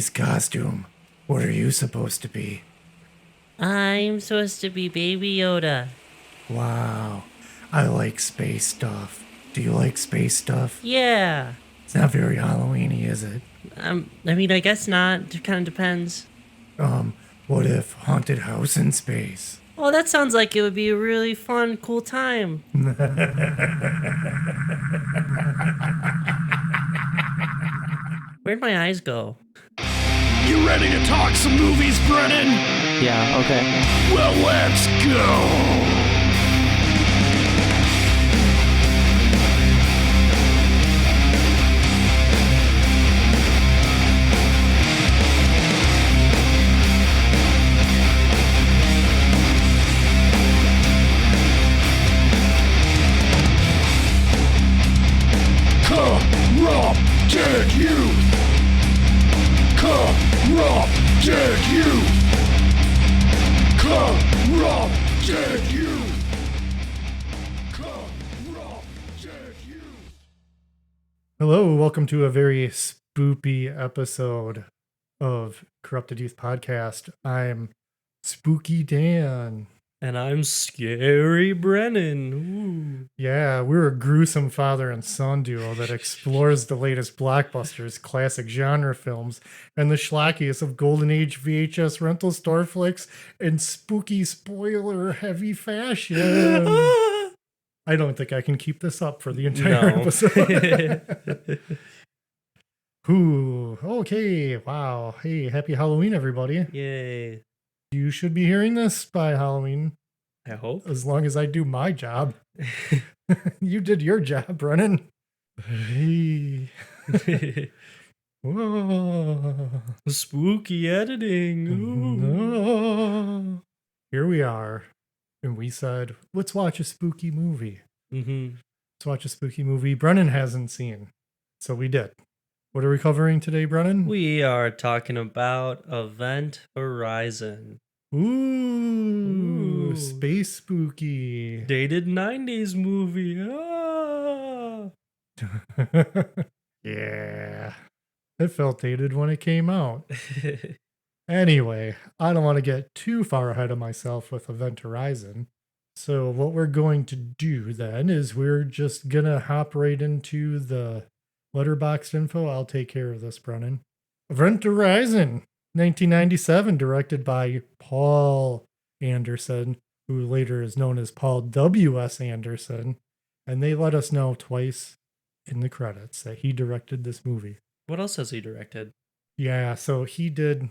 space costume. What are you supposed to be? I'm supposed to be Baby Yoda. Wow, I like space stuff. Do you like space stuff? Yeah. It's not very Halloween-y, is it? I guess not. It kind of depends. What if haunted house in space? Oh, that sounds like it would be a really fun, cool time. Where'd my eyes go? You ready to talk some movies, Brennan? Yeah, okay. Well, let's go. Corrupted youth. Corrupted youth. Corrupted youth. Corrupted youth. Hello, welcome to a very spoopy episode of Corrupted Youth Podcast. I'm Spooky Dan. And I'm Scary Brennan. Yeah, we're a gruesome father and son duo that explores the latest blockbusters, classic genre films, and the schlockiest of Golden Age VHS rental store flicks in spooky spoiler-heavy fashion. I don't think I can keep this up for the entire episode. Ooh, okay, wow. Hey, happy Halloween, everybody. Yay. You should be hearing this by Halloween, I hope. as long as I do my job. You did your job, Brennan. Hey. Whoa. Spooky editing. Ooh. No. Here we are. And we said, let's watch a spooky movie. Mm-hmm. Let's watch a spooky movie Brennan hasn't seen. So we did. What are we covering today, Brennan? We are talking about Event Horizon. Ooh, space spooky. Dated 90s movie. Ah. Yeah. It felt dated when it came out. Anyway, I don't want to get too far ahead of myself with Event Horizon. So what we're going to do then is we're just going to hop right into the letterboxd info. I'll take care of this, Brennan. Event Horizon, 1997, directed by Paul Anderson, who later is known as Paul W.S. Anderson. And they let us know twice in the credits that he directed this movie. What else has he directed? Yeah, so he did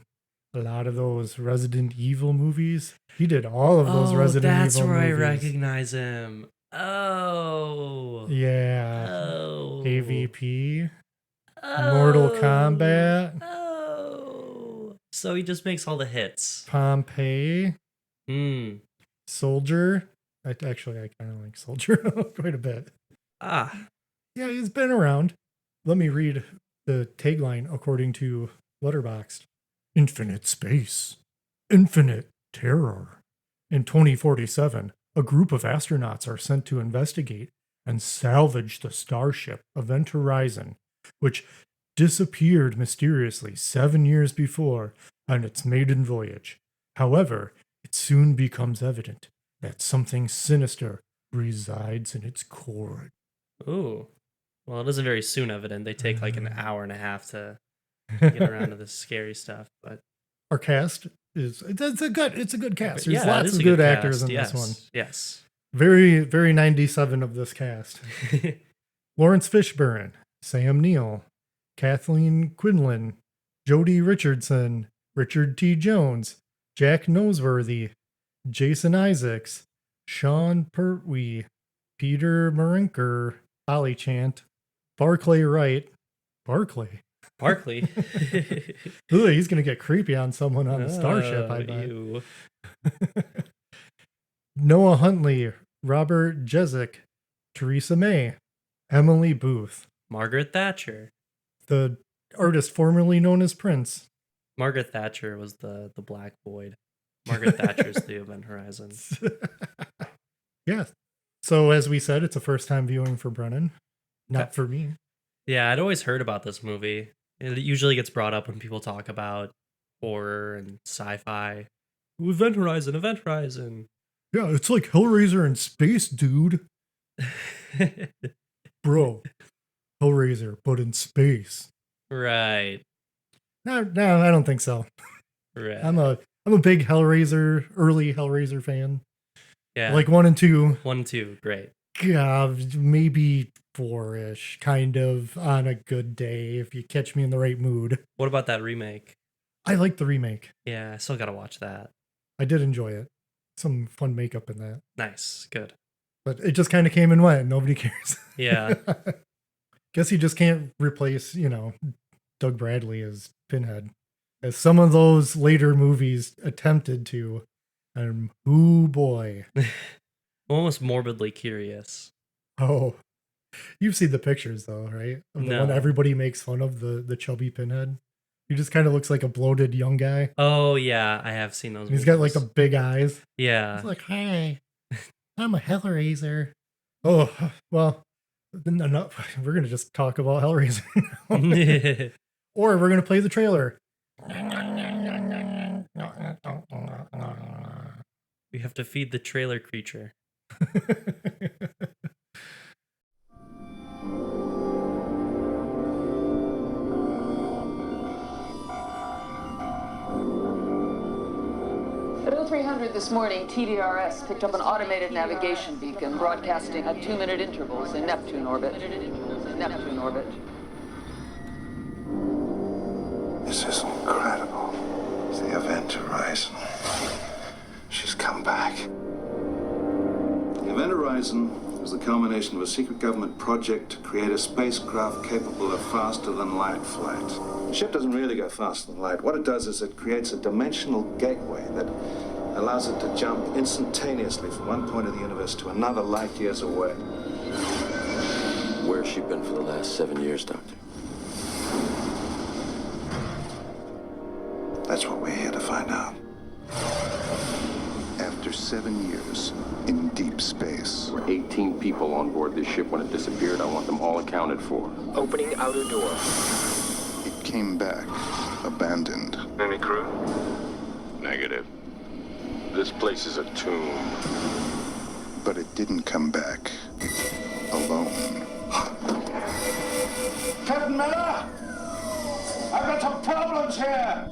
a lot of those Resident Evil movies. He did all of those Resident Evil movies. That's where I recognize him. Oh. Yeah. Oh. AVP. Mortal Kombat. Oh. So he just makes all the hits. Pompeii. Soldier. I kind of like Soldier quite a bit. Ah. Yeah, he's been around. Let me read the tagline according to Letterboxd. Infinite space. Infinite terror. In 2047, a group of astronauts are sent to investigate and salvage the starship Event Horizon, which disappeared mysteriously 7 years before on its maiden voyage. However, it soon becomes evident that something sinister resides in its core. Ooh. Well, it isn't very soon evident. They take like an hour and a half to get around to this scary stuff. But our cast it's a good cast. There's yeah, lots it is of a good cast. actors in Yes. this one. Yes. Very, very 97 of this cast. Lawrence Fishburne, Sam Neill, Kathleen Quinlan, Jodie Richardson, Richard T. Jones, Jack Noseworthy, Jason Isaacs, Sean Pertwee, Peter Marinker, Ollie Chant, Barclay Wright. Barclay? Barkley. Ooh, he's going to get creepy on someone on the starship, I bet. Ew. Noah Huntley, Robert Jezik, Theresa May, Emily Booth, Margaret Thatcher. the artist formerly known as Prince. Margaret Thatcher was the Black Void. Margaret Thatcher's the Event Horizon. Yeah. So as we said, it's a first time viewing for Brennan. Not for me. Yeah, I'd always heard about this movie. It usually gets brought up when people talk about horror and sci-fi. Ooh, Event Horizon, Event Horizon. Yeah, it's like Hellraiser in space, dude. Bro, Hellraiser, but in space. Right. No, I don't think so. Right. I'm a big Hellraiser, early Hellraiser fan. Yeah. Like 1 and 2. 1, 2, great. Maybe 4-ish, kind of on a good day if you catch me in the right mood. What about that remake? I like the remake. Yeah, I still gotta watch that. I did enjoy it. Some fun makeup in that. Nice, good. But it just kind of came and went. Nobody cares. Yeah. Guess you just can't replace, Doug Bradley as Pinhead. As some of those later movies attempted to. And oh boy. I'm almost morbidly curious. Oh. You've seen the pictures though, right? Of the one No. everybody makes fun of, the chubby Pinhead. He just kind of looks like a bloated young guy. Oh yeah, I have seen those. And he's got like the big eyes. Yeah. He's like, "Hey, I'm a Hellraiser." Oh, well, no, we're gonna just talk about Hellraiser now. Or we're gonna play the trailer. We have to feed the trailer creature. At 0300 this morning, TDRS picked up an automated navigation beacon broadcasting at 2-minute intervals in Neptune orbit. Neptune orbit. This is incredible. It's the Event Horizon. She's come back. The Event Horizon was the culmination of a secret government project to create a spacecraft capable of faster-than-light flight. The ship doesn't really go faster than light. What it does is it creates a dimensional gateway that allows it to jump instantaneously from one point of the universe to another light years away. Where's she been for the last 7 years, Doctor? That's what we're here to find out. After 7 years in deep space. There were 18 people on board this ship when it disappeared. I want them all accounted for. Opening outer door. It came back, abandoned. Any crew? Negative. This place is a tomb. But it didn't come back alone. Captain Miller! I've got some problems here!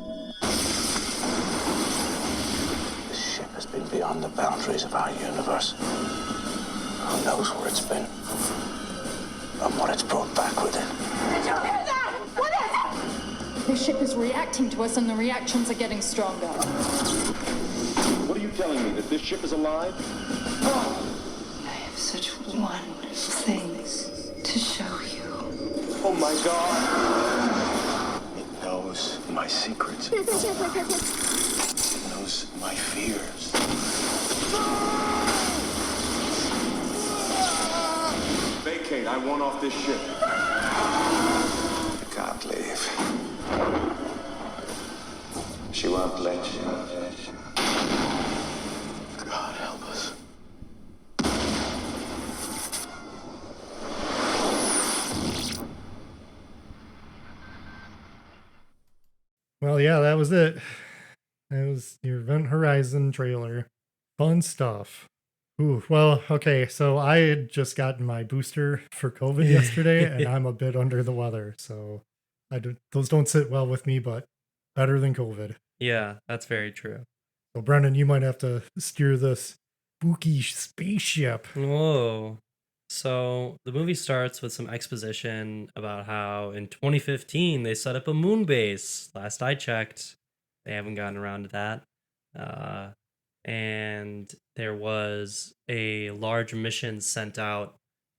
This ship has been beyond the boundaries of our universe. Who knows where it's been? And what it's brought back with it. Did you hear that? What is it? The ship is reacting to us and the reactions are getting stronger. What are you telling me, that this ship is alive? I have such wonderful things to show you. Oh my God! It knows my secrets. It knows my fears. Vacate, I want off this ship. You can't leave. She won't let you. God help us. Well, yeah, that was it. That was your Event Horizon trailer. Fun stuff. Ooh, well, okay, so I had just gotten my booster for COVID yesterday, and I'm a bit under the weather, so those don't sit well with me, but better than COVID. Yeah, that's very true. So, Brennan, you might have to steer this spooky spaceship. Whoa. So the movie starts with some exposition about how in 2015 they set up a moon base. Last I checked, they haven't gotten around to that. And there was a large mission sent out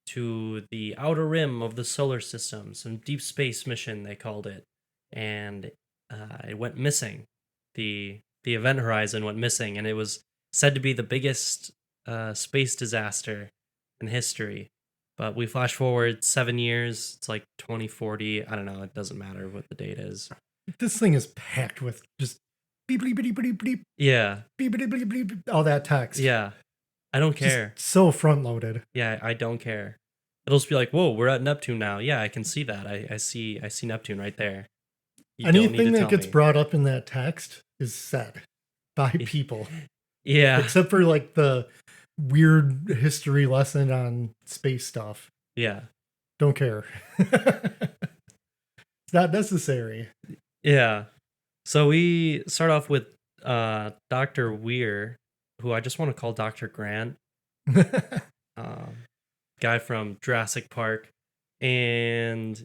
to the outer rim of the solar system, some deep space mission they called it, and it went missing. The Event Horizon went missing, and it was said to be the biggest space disaster in history. But we flash forward 7 years, it's like 2040. I don't know, it doesn't matter what the date is. This thing is packed with just beep, beep, beep, beep, beep, Yeah. beep, beep, beep, beep, all that text. Yeah. I don't care. Just so front loaded. Yeah, I don't care. It'll just be like, whoa, we're at Neptune now. Yeah, I can see that. I see Neptune right there. You don't need Anything to that tell gets me. brought up in that text is said by people, Yeah. except for like the weird history lesson on space stuff. Yeah. Don't care. It's not necessary. Yeah. So we start off with Dr. Weir, who I just want to call Dr. Grant, guy from Jurassic Park. And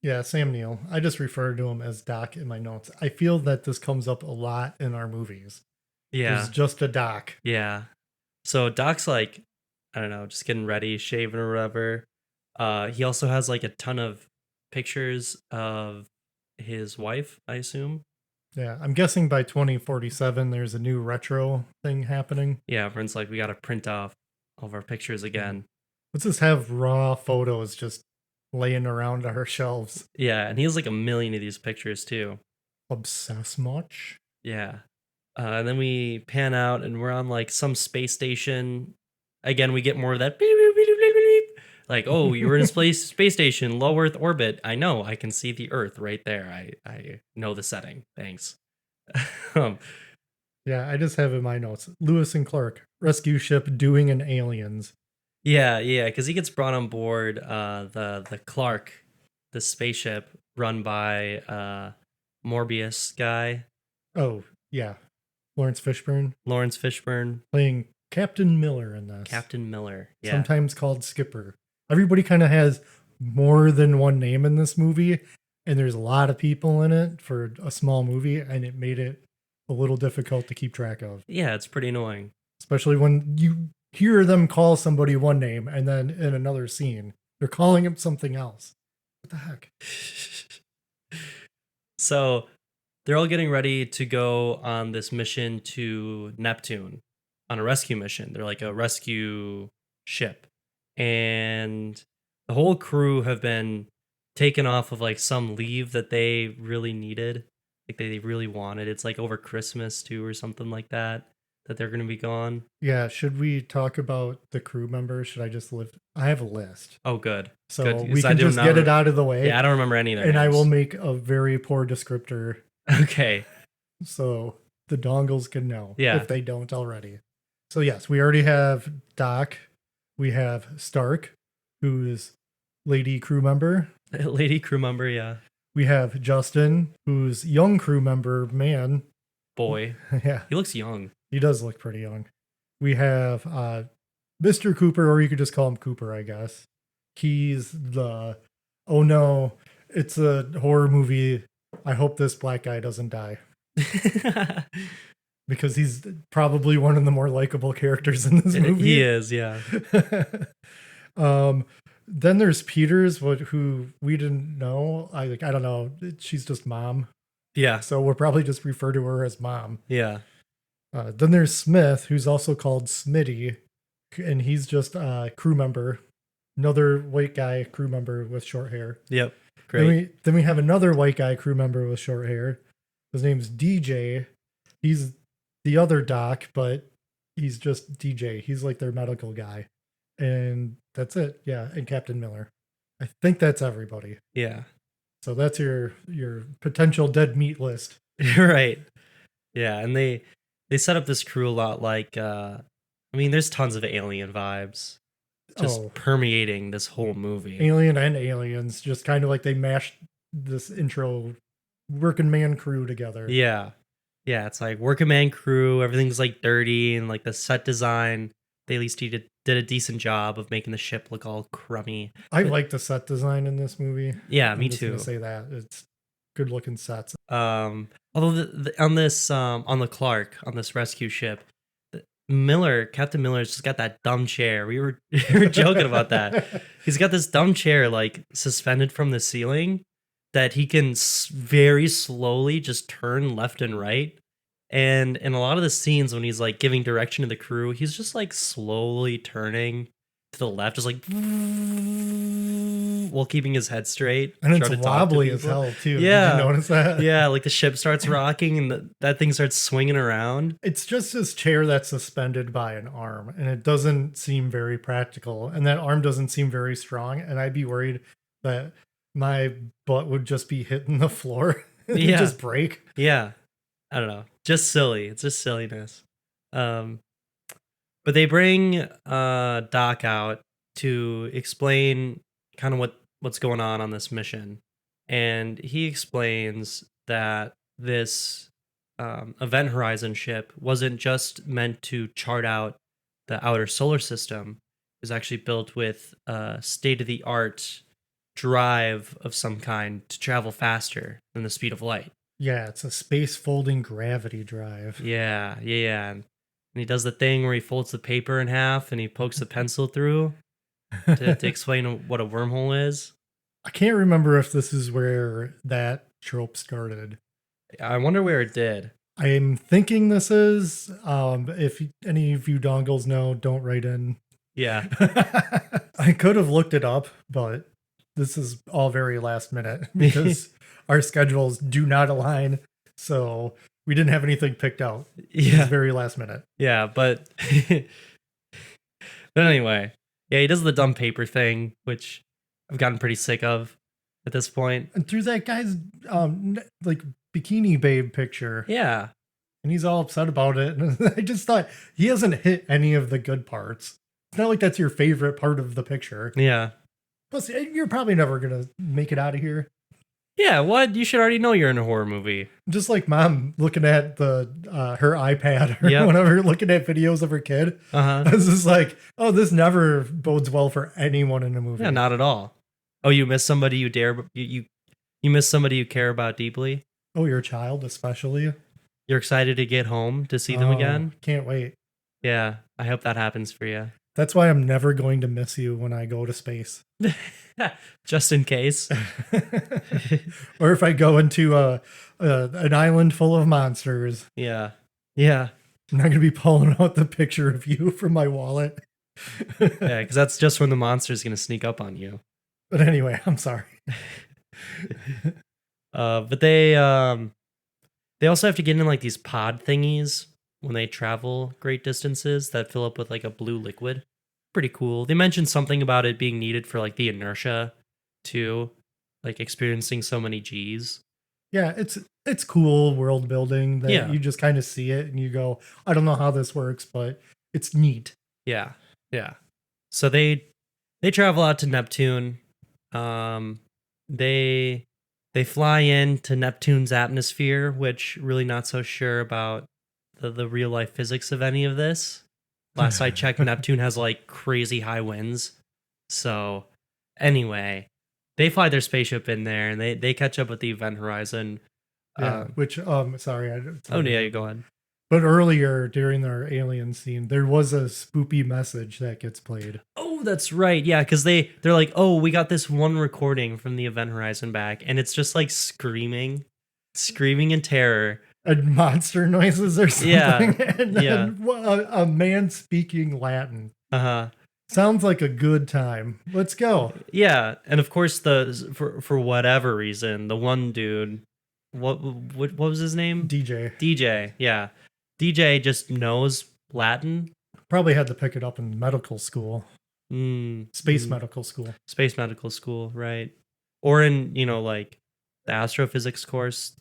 Yeah, Sam Neill. I just refer to him as Doc in my notes. I feel that this comes up a lot in our movies. yeah. There's just a Doc. Yeah. So Doc's like, I don't know, just getting ready, shaving or whatever. He also has like a ton of pictures of his wife, I assume. Yeah, I'm guessing by 2047 there's a new retro thing happening. Yeah, everyone's like, we got to print off all of our pictures again. Let's just have raw photos just laying around our shelves. Yeah, and he has like a million of these pictures too. Obsess much? Yeah. And then we pan out and we're on like some space station. Again, we get more of that beep, beep, beep, beep, beep, beep. Like, oh, you're in a space station, low Earth orbit. I know, I can see the Earth right there. I know the setting. Thanks. Yeah, I just have in my notes Lewis and Clark, rescue ship doing an aliens. Yeah, because he gets brought on board the Clark, the spaceship run by Morbius guy. Oh, yeah. Lawrence Fishburne playing Captain Miller in this. Captain Miller, yeah. Sometimes called Skipper. Everybody kind of has more than one name in this movie, and there's a lot of people in it for a small movie, and it made it a little difficult to keep track of. Yeah, it's pretty annoying. Especially when you hear them call somebody one name, and then in another scene, they're calling him something else. What the heck? So they're all getting ready to go on this mission to Neptune on a rescue mission. They're like a rescue ship. And the whole crew have been taken off of like some leave that they really needed. Like they really wanted. It's like over Christmas too or something like that they're going to be gone. Yeah, should we talk about the crew members? Should I just I have a list. Oh, good. So good. we can just get it out of the way. Yeah, I don't remember any of their names. names. I will make a very poor descriptor. Okay. So the dongles can know if they don't already. So yes, we already have Doc. We have Stark, who is lady crew member. Lady crew member, yeah. We have Justin, who's young crew member, man. Boy. Yeah. He looks young. He does look pretty young. We have Mr. Cooper, or you could just call him Cooper, I guess. He's the, oh no, it's a horror movie. I hope this black guy doesn't die. Because he's probably one of the more likable characters in this movie. He is, yeah. Then there's Peters, who we didn't know. I don't know. She's just mom. Yeah. So we'll probably just refer to her as mom. Yeah. Then there's Smith, who's also called Smitty, and he's just a crew member. Another white guy crew member with short hair. Yep. Great. Then we have another white guy crew member with short hair. His name's DJ. He's the other Doc, but he's just DJ. He's like their medical guy. And that's it. Yeah. And Captain Miller. I think that's everybody. Yeah. So that's your potential dead meat list. Right. Yeah. And they set up this crew a lot like, there's tons of Alien vibes just permeating this whole movie. Alien and Aliens, just kind of like they mashed this intro working man crew together. Yeah. Yeah, it's like working man crew, everything's like dirty, and like the set design, they at least did a decent job of making the ship look all crummy. I like the set design in this movie. Yeah, I'm me just too. Gonna say that it's good looking sets. Although on the Clark, on this rescue ship, Captain Miller's just got that dumb chair. We were joking about that. He's got this dumb chair like suspended from the ceiling that he can very slowly just turn left and right. And in a lot of the scenes when he's like giving direction to the crew, he's just like slowly turning to the left, just like while keeping his head straight. And it's wobbly as hell too. Yeah. Did you notice that? Yeah, like the ship starts rocking and that thing starts swinging around. It's just this chair that's suspended by an arm, and it doesn't seem very practical. And that arm doesn't seem very strong. And I'd be worried that my butt would just be hitting the floor They just break. Yeah. I don't know. Just silly. It's just silliness. But they bring Doc out to explain kind of what's going on this mission. And he explains that this Event Horizon ship wasn't just meant to chart out the outer solar system. It was actually built with a state-of-the-art drive of some kind to travel faster than the speed of light. Yeah, it's a space folding gravity drive. Yeah. And he does the thing where he folds the paper in half and he pokes the pencil through to explain what a wormhole is. I can't remember if this is where that trope started. I wonder where it did. I'm thinking this is. If any of you dongles know, don't write in. Yeah. I could have looked it up, but this is all very last minute because our schedules do not align. So we didn't have anything picked out. Yeah. It's very last minute. Yeah, but anyway, yeah, he does the dumb paper thing, which I've gotten pretty sick of at this point. And through that guy's like bikini babe picture. Yeah. And he's all upset about it. And I just thought he hasn't hit any of the good parts. It's not like that's your favorite part of the picture. Yeah. Plus, you're probably never going to make it out of here. Yeah, what? You should already know you're in a horror movie. Just like mom looking at the her iPad or whenever looking at videos of her kid. This is like, oh, this never bodes well for anyone in a movie. Yeah, not at all. Oh, you miss somebody you miss somebody you care about deeply? Oh, your child especially? You're excited to get home to see them again? Can't wait. Yeah, I hope that happens for you. That's why I'm never going to miss you when I go to space. Just in case. Or if I go into an island full of monsters. Yeah. I'm not going to be pulling out the picture of you from my wallet. Yeah, because that's just when the monster's going to sneak up on you. But anyway, I'm sorry. But they also have to get in like these pod thingies when they travel great distances that fill up with like a blue liquid. Pretty cool. They mentioned something about it being needed for like the inertia too, like experiencing so many G's. Yeah, it's cool world building that Yeah. you just kind of see it and you go, I don't know how this works, but it's neat. Yeah. So they travel out to Neptune. They fly into Neptune's atmosphere, which really not so sure about the real life physics of any of this. Last I checked, Neptune has like crazy high winds. So anyway, they fly their spaceship in there and they catch up with the Event Horizon. Yeah, sorry. Oh yeah, you go ahead. But earlier during our alien scene, there was a spoopy message that gets played. Oh, that's right. Yeah, because they're like, oh, we got this one recording from the Event Horizon back, and it's just like screaming in terror. And monster noises or something. Yeah. And then a man speaking Latin. Sounds like a good time. Let's go. Yeah, and of course for whatever reason, the one dude, what was his name? DJ. Yeah. DJ just knows Latin. Probably had to pick it up in medical school. Space medical school. Space medical school, right. Or in, like the astrophysics course,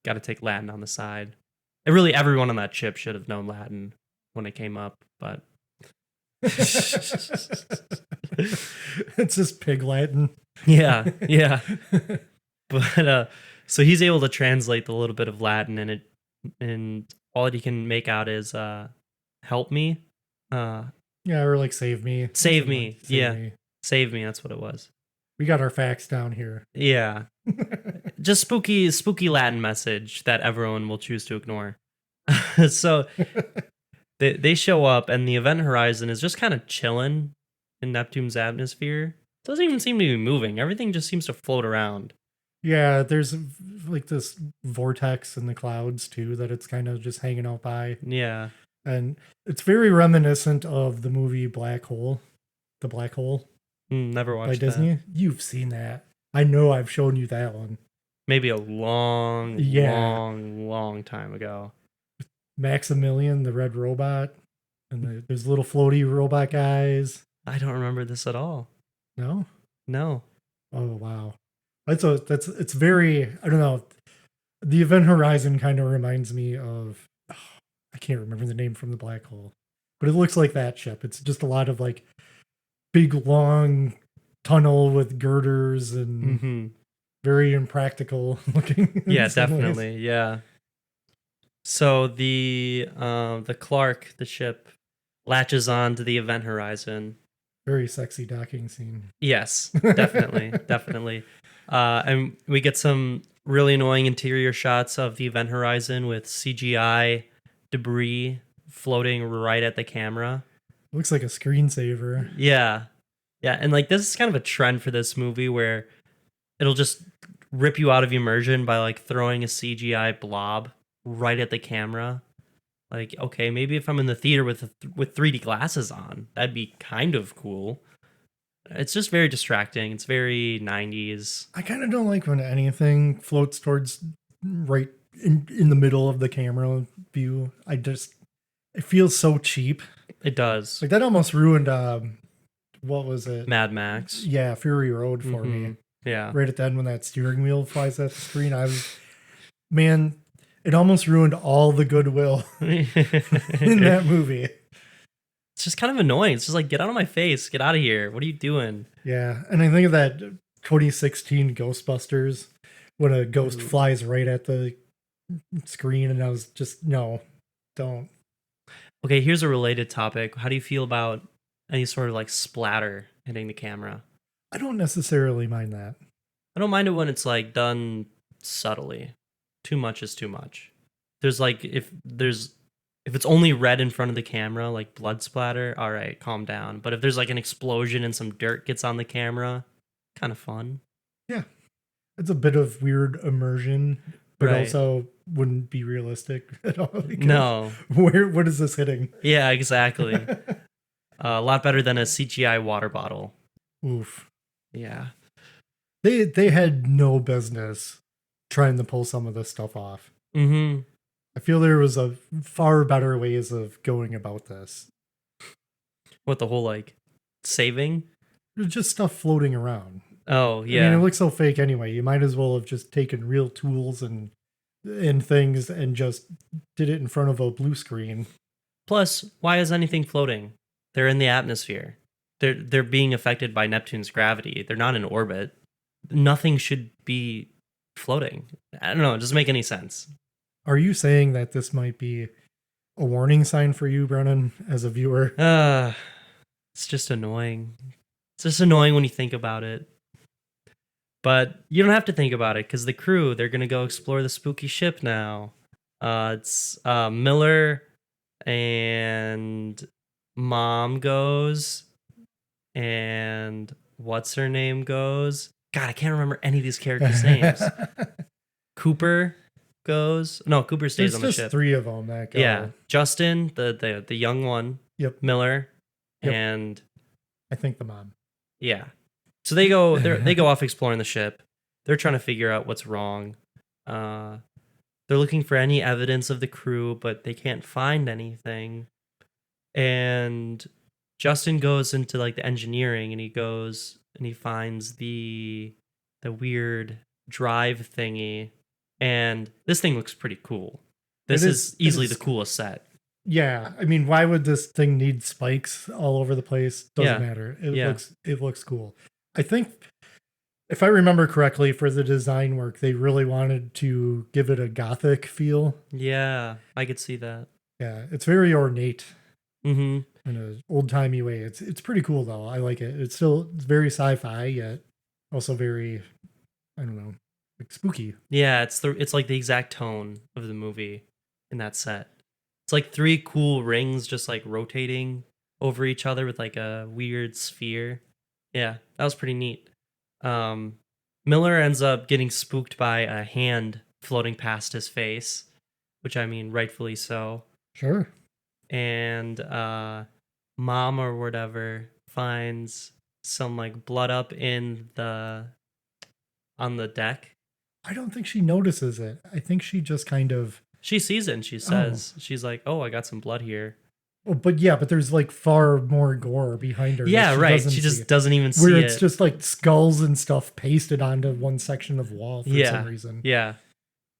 got to take Latin on the side. And really everyone on that ship should have known Latin when it came up, but it's just pig Latin. Yeah. But so he's able to translate the little bit of Latin and all he can make out is help me. Yeah, or like save me. Save me. Me. Save me, that's what it was. We got our facts down here. Yeah. Just spooky Latin message that everyone will choose to ignore. So they show up and the Event Horizon is just kind of chilling in Neptune's atmosphere. Doesn't even seem to be moving. Everything just seems to float around. Yeah, there's like this vortex in the clouds too that it's kind of just hanging out by. Yeah. And it's very reminiscent of the movie Black Hole. The Black Hole. Never watched by Disney. that. You've seen that. I know I've shown you that one. Maybe a long time ago. Maximilian, the red robot, and there's little floaty robot guys. I don't remember this at all. No? No. Oh, wow. It's very, I don't know. The Event Horizon kind of reminds me of, I can't remember the name from the black hole, but it looks like that ship. It's just a lot of like big long tunnel with girders and very impractical looking. Yeah, definitely. Ways. Yeah. So the Clark, the ship, latches on to the Event Horizon. Very sexy docking scene. Yes, definitely, definitely. And we get some really annoying interior shots of the Event Horizon with CGI debris floating right at the camera. Looks like a screensaver. Yeah. Yeah, and like this is kind of a trend for this movie where it'll just rip you out of immersion by like throwing a CGI blob right at the camera. Like, okay, maybe if I'm in the theater with 3D glasses on, that'd be kind of cool. It's just very distracting. It's very 90s. I kind of don't like when anything floats towards right in the middle of the camera view. It feels so cheap. It does. Like that almost ruined, what was it? Mad Max. Yeah, Fury Road for me. Yeah. Right at the end when that steering wheel flies at the screen, man, it almost ruined all the goodwill in that movie. It's just kind of annoying. It's just like, get out of my face. Get out of here. What are you doing? Yeah, and I think of that 2016 Ghostbusters when a ghost flies right at the screen, and I was just, no, don't. Okay, here's a related topic. How do you feel about any sort of like splatter hitting the camera? I don't necessarily mind that. I don't mind it when it's like done subtly. Too much is too much. There's like if it's only red in front of the camera, like blood splatter, all right, calm down. But if there's like an explosion and some dirt gets on the camera, kind of fun. Yeah. It's a bit of weird immersion, but also wouldn't be realistic at all. No. What is this hitting? Yeah, exactly. A lot better than a CGI water bottle. Oof. Yeah. They had no business trying to pull some of this stuff off. Mm-hmm. I feel there was a far better ways of going about this. What, the whole like saving? There's just stuff floating around. Oh, yeah. I mean, it looks so fake anyway. You might as well have just taken real tools and things and just did it in front of a blue screen. Plus, why is anything floating? They're in the atmosphere. They're being affected by Neptune's gravity. They're not in orbit. Nothing should be floating. I don't know. It doesn't make any sense. Are you saying that this might be a warning sign for you, Brennan, as a viewer? It's just annoying. It's just annoying when you think about it. But you don't have to think about it because the crew, they're going to go explore the spooky ship now. It's Miller and Mom goes and what's her name goes. God, I can't remember any of these characters' names. Cooper goes. No, Cooper stays on the ship. There's just 3 of them that go. Yeah, Justin, the young one. Yep. Miller, yep. And I think the mom. Yeah. So they go off exploring the ship. They're trying to figure out what's wrong. They're looking for any evidence of the crew, but they can't find anything. And Justin goes into like the engineering, and he finds the weird drive thingy, and this thing looks pretty cool. This is easily the coolest set. Yeah, I mean, why would this thing need spikes all over the place? Doesn't matter. It looks cool. I think, if I remember correctly, for the design work, they really wanted to give it a gothic feel. Yeah, I could see that. Yeah, it's very ornate. Mm-hmm. In an old-timey way. It's pretty cool, though. I like it. It's very sci-fi, yet also very, I don't know, like spooky. Yeah, it's like the exact tone of the movie in that set. It's like 3 cool rings just like rotating over each other with like a weird sphere. Yeah, that was pretty neat. Miller ends up getting spooked by a hand floating past his face, which I mean, rightfully so. Sure. And Mom or whatever finds some like blood up on the deck. I don't think she notices it. I think she just kind of... She sees it and she says, she's like, oh, I got some blood here. But yeah, but there's like far more gore behind her. that Yeah, she right. doesn't She see. just doesn't even Where see it's it. just like skulls and stuff pasted onto one section of wall for some reason. Yeah.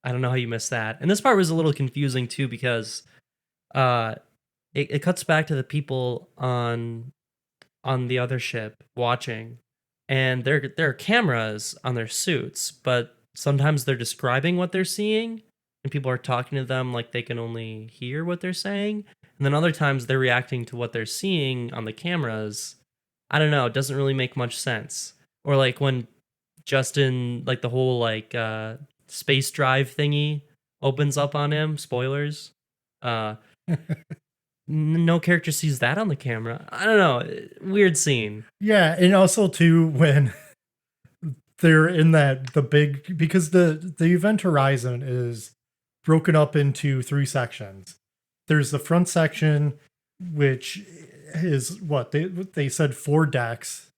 I don't know how you missed that. And this part was a little confusing too because uh it cuts back to the people on the other ship watching, and there are cameras on their suits, but sometimes they're describing what they're seeing and people are talking to them like they can only hear what they're saying, and then other times they're reacting to what they're seeing on the cameras. I don't know, it doesn't really make much sense. Or like when Justin, like the whole like space drive thingy opens up on him, spoilers. uh no character sees that on the camera. I don't know. Weird scene. Yeah, and also too when they're in the big, because the event horizon is broken up into 3 sections. There's the front section, which is what they said 4 decks,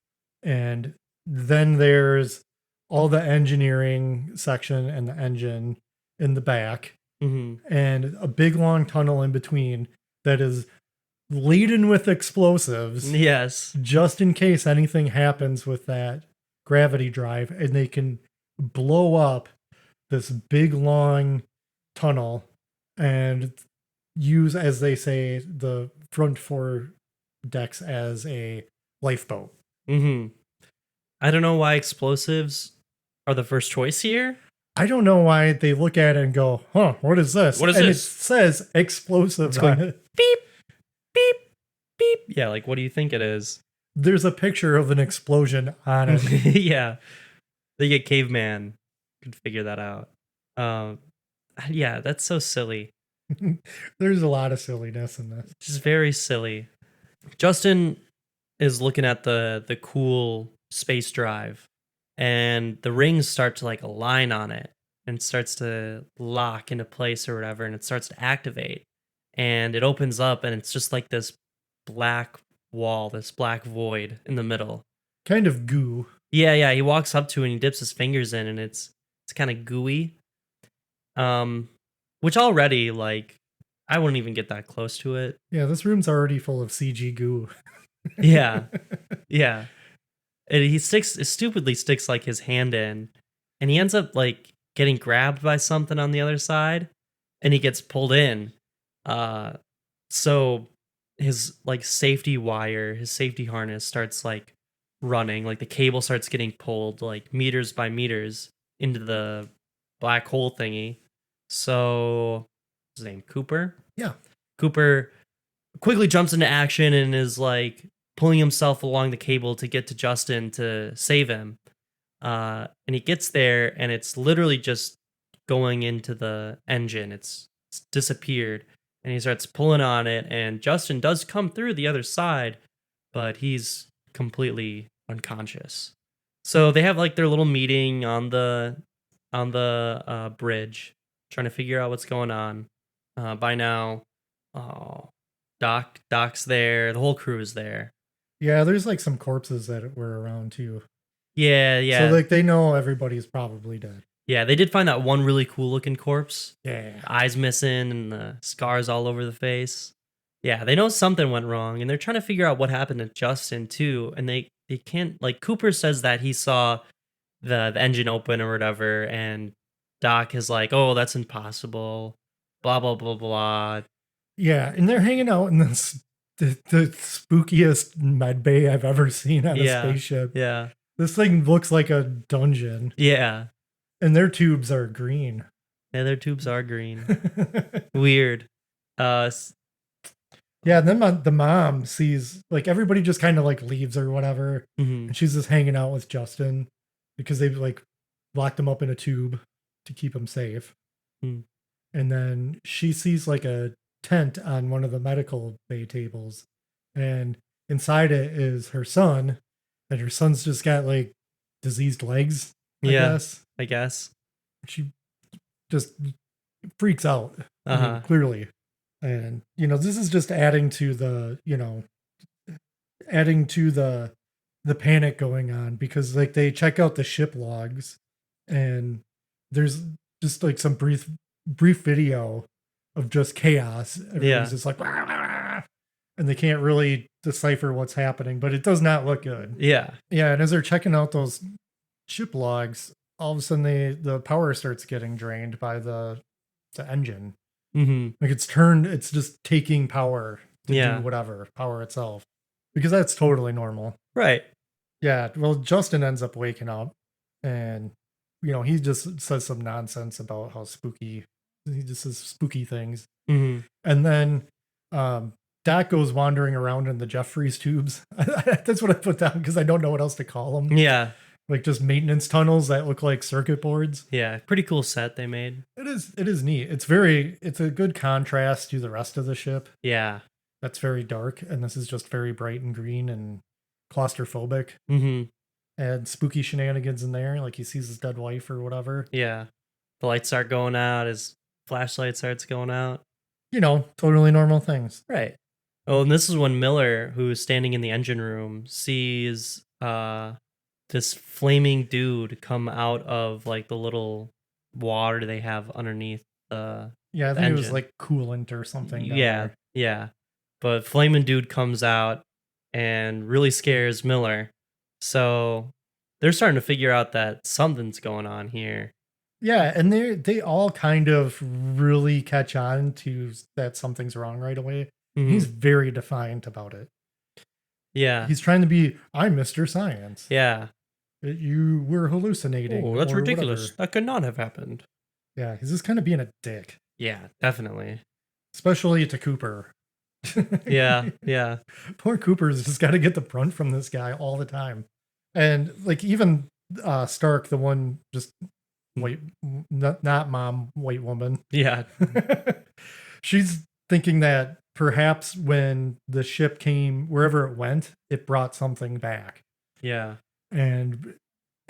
and then there's all the engineering section and the engine in the back, and a big long tunnel in between that is laden with explosives. Yes. Just in case anything happens with that gravity drive, and they can blow up this big long tunnel and use, as they say, the front 4 decks as a lifeboat. I don't know why explosives are the first choice here. I don't know why they look at it and go, huh, what is this? What is and this? It says explosives It's going, on it. beep, beep, beep. Yeah, like what do you think it is? There's a picture of an explosion on it. Yeah. They get caveman. Could figure that out. Yeah, that's so silly. There's a lot of silliness in this. Just very silly. Justin is looking at the cool space drive, and the rings start to like align on it and starts to lock into place or whatever, and it starts to activate, and it opens up, and it's just like this black wall, this black void in the middle. Kind of goo. Yeah, he walks up to it and he dips his fingers in, and it's kind of gooey. Which already, like, I wouldn't even get that close to it. Yeah, this room's already full of CG goo. Yeah. And he stupidly sticks like his hand in, and he ends up like getting grabbed by something on the other side, and he gets pulled in. So his like safety wire, his safety harness starts like running, like the cable starts getting pulled like meters by meters into the black hole thingy. So his name Cooper? Yeah. Cooper quickly jumps into action and is like pulling himself along the cable to get to Justin to save him. And he gets there, and it's literally just going into the engine. It's disappeared, and he starts pulling on it, and Justin does come through the other side, but he's completely unconscious. So they have like their little meeting on the bridge, trying to figure out what's going on. By now, Doc's there. The whole crew is there. Yeah, there's like some corpses that were around too. Yeah. So like they know everybody's probably dead. Yeah, they did find that one really cool looking corpse. Yeah. Eyes missing and the scars all over the face. Yeah, they know something went wrong, and they're trying to figure out what happened to Justin too. And they can't, like, Cooper says that he saw the engine open or whatever, and Doc is like, oh, that's impossible. Blah blah blah blah. Yeah, and they're hanging out in this the spookiest med bay I've ever seen on a spaceship. Yeah. This thing looks like a dungeon. Yeah. And their tubes are green. Yeah, their tubes are green. Weird. Yeah, and then the mom sees, like, everybody just kind of like leaves or whatever. And she's just hanging out with Justin because they've like locked him up in a tube to keep him safe. And then she sees like a tent on one of the medical bay tables, and inside it is her son, and her son's just got like diseased legs, I guess. She just freaks out, I mean, clearly. And this is just adding to the panic going on, because like they check out the ship logs, and there's just like some brief video of just chaos. Everybody's just like, "Rah, rah, rah." and they can't really decipher what's happening, but it does not look good. Yeah. Yeah, and as they're checking out those ship logs, all of a sudden the power starts getting drained by the engine. Mm-hmm. Like it's just taking power to Yeah. do whatever, power itself. Because that's totally normal. Right. Yeah, well, Justin ends up waking up and, he just says some nonsense about how spooky, he just says spooky things. Mm-hmm. And then Doc goes wandering around in the Jeffries tubes. That's what I put down because I don't know what else to call them. Yeah. Like just maintenance tunnels that look like circuit boards. Yeah. Pretty cool set they made. It is neat. It's a good contrast to the rest of the ship. Yeah. That's very dark, and this is just very bright and green and claustrophobic. Mm-hmm. And spooky shenanigans in there, like he sees his dead wife or whatever. Yeah. The lights start going out, his flashlight starts going out. Totally normal things. Right. Oh, and this is when Miller, who's standing in the engine room, sees this flaming dude come out of like the little water they have underneath the Yeah, I think engine. it was like coolant or something. Yeah, yeah. But flaming dude comes out and really scares Miller. So they're starting to figure out that something's going on here. Yeah, and they all kind of really catch on to that something's wrong right away. Mhm. He's very defiant about it. Yeah. He's trying to be, I'm Mr. Science. Yeah. You were hallucinating. Oh, that's or ridiculous. whatever. That could not have happened. Yeah, he's just kind of being a dick. Yeah, definitely. Especially to Cooper. Yeah, yeah. Poor Cooper's just got to get the brunt from this guy all the time. And like even Stark, the one just white, not mom, white woman. Yeah. She's thinking that perhaps when the ship came, wherever it went, it brought something back. Yeah. And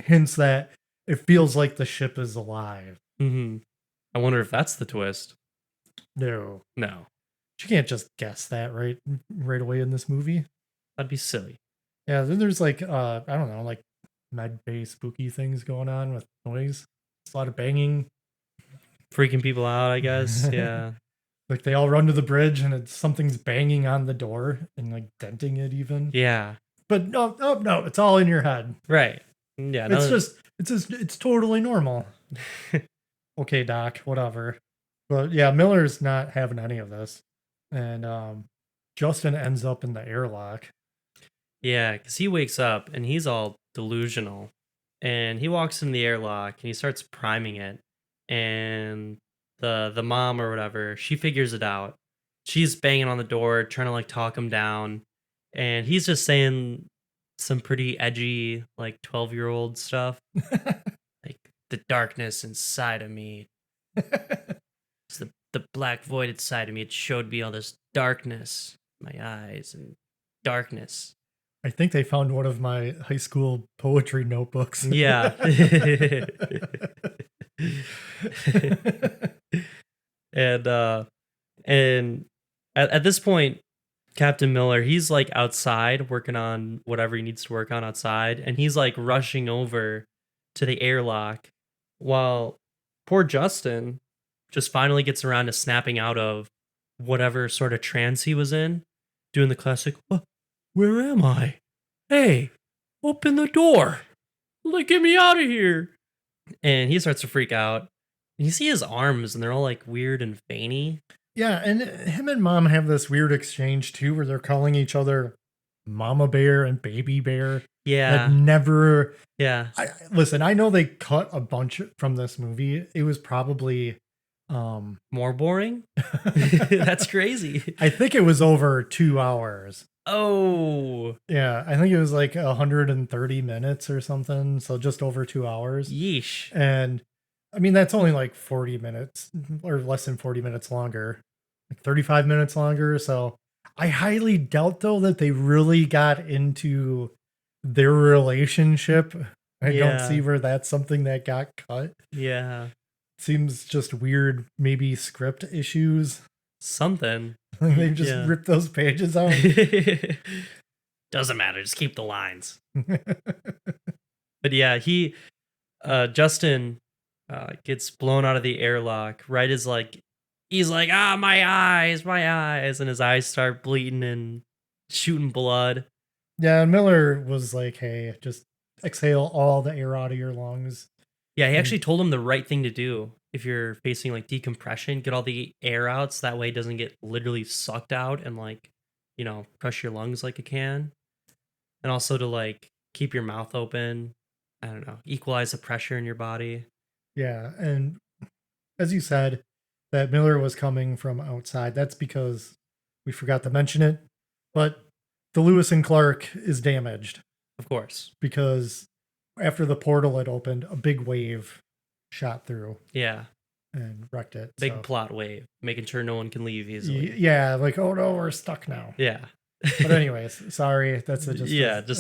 hints that it feels like the ship is alive. Mm-hmm. I wonder if that's the twist. No. No. You can't just guess that right away in this movie. That'd be silly. Yeah, then there's like I don't know, like med bay spooky things going on with noise. It's a lot of banging. Freaking people out, I guess. Yeah. Like they all run to the bridge and something's banging on the door and like denting it even. Yeah. But no, it's all in your head. Right. Yeah. It's totally normal. Okay, Doc, whatever. But yeah, Miller's not having any of this. And Justin ends up in the airlock. Yeah, because he wakes up and he's all delusional. And he walks in the airlock and he starts priming it. And the mom or whatever, she figures it out. She's banging on the door, trying to like talk him down. And he's just saying some pretty edgy, like 12-year-old stuff. Like, the darkness inside of me. It's the black void inside of me. It showed me all this darkness. My eyes and darkness. I think they found one of my high school poetry notebooks. Yeah. and at this point, Captain Miller, he's like outside working on whatever he needs to work on outside, and he's like rushing over to the airlock while poor Justin just finally gets around to snapping out of whatever sort of trance he was in, doing the classic, where am I? Hey, open the door. Like, get me out of here. And he starts to freak out. And you see his arms, and they're all like weird and veiny. Yeah, and him and Mom have this weird exchange too, where they're calling each other Mama Bear and Baby Bear. Yeah. That never. Yeah. Listen, I know they cut a bunch from this movie. It was probably more boring. That's crazy. I think it was over 2 hours. Oh. Yeah, I think it was like 130 minutes or something. So just over 2 hours. Yeesh. And I mean, that's only like 40 minutes or less than 40 minutes longer, like 35 minutes longer. So I highly doubt, though, that they really got into their relationship. I don't see where that's something that got cut. Yeah. Seems just weird, maybe script issues. Something. They just ripped those pages out. Doesn't matter. Just keep the lines. But yeah, Justin gets blown out of the airlock right as like he's like, my eyes, and his eyes start bleeding and shooting blood. Yeah, and Miller was like, hey, just exhale all the air out of your lungs. Yeah, he actually told him the right thing to do. If you're facing like decompression, get all the air out so that way it doesn't get literally sucked out and like, crush your lungs like it can. And also to like keep your mouth open. I don't know, equalize the pressure in your body. Yeah, and as you said, that Miller was coming from outside. That's because we forgot to mention it, but the Lewis and Clark is damaged. Of course. Because after the portal had opened, a big wave shot through. Yeah. And wrecked it. Big plot wave, making sure no one can leave easily. Yeah, like, oh no, we're stuck now. Yeah. But anyways, sorry. That's just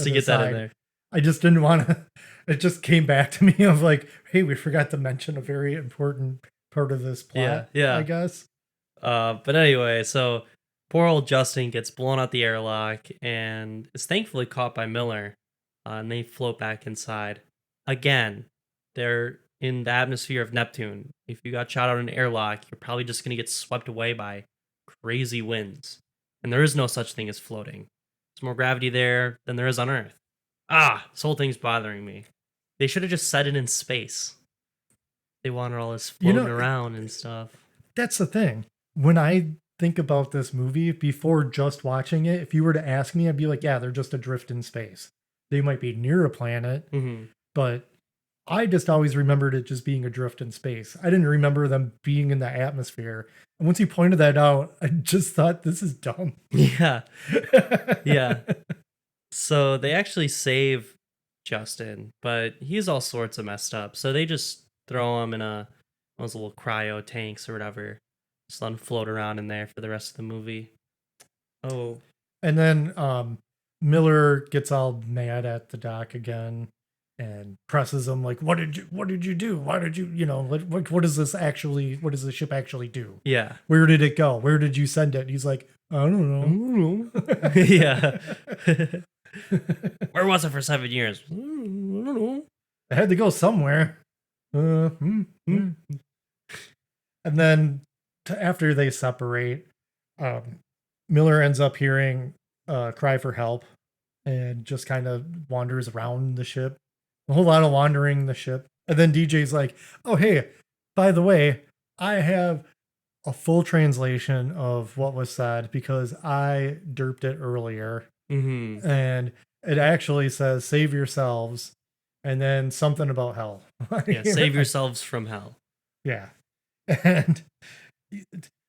to get that in there. I just didn't want to. It just came back to me of like, hey, we forgot to mention a very important part of this plot. Yeah. I guess. But anyway, so poor old Justin gets blown out the airlock and is thankfully caught by Miller, and they float back inside. Again, they're in the atmosphere of Neptune. If you got shot out in an airlock, you're probably just going to get swept away by crazy winds. And there is no such thing as floating. There's more gravity there than there is on Earth. This whole thing's bothering me. They should have just set it in space. They wanted all this floating around and stuff. That's the thing. When I think about this movie, before just watching it, if you were to ask me, I'd be like, yeah, they're just adrift in space. They might be near a planet, but I just always remembered it just being adrift in space. I didn't remember them being in the atmosphere. And once you pointed that out, I just thought, this is dumb. Yeah. Yeah. So they actually save Justin, but he's all sorts of messed up. So they just throw him in those little cryo tanks or whatever. Just let him float around in there for the rest of the movie. Oh. And then Miller gets all mad at the doc again and presses him like, what did you do? Why did you, what does the ship actually do? Yeah. Where did it go? Where did you send it? And he's like, I don't know. Yeah. Where was it for 7 years? I don't know. I had to go somewhere. And then after they separate, Miller ends up hearing a cry for help and just kind of wanders around the ship. A whole lot of wandering the ship. And then DJ's like, oh, hey, by the way, I have a full translation of what was said because I derped it earlier. And it actually says, save yourselves. And then something about hell. Yeah, save yourselves from hell. Yeah. And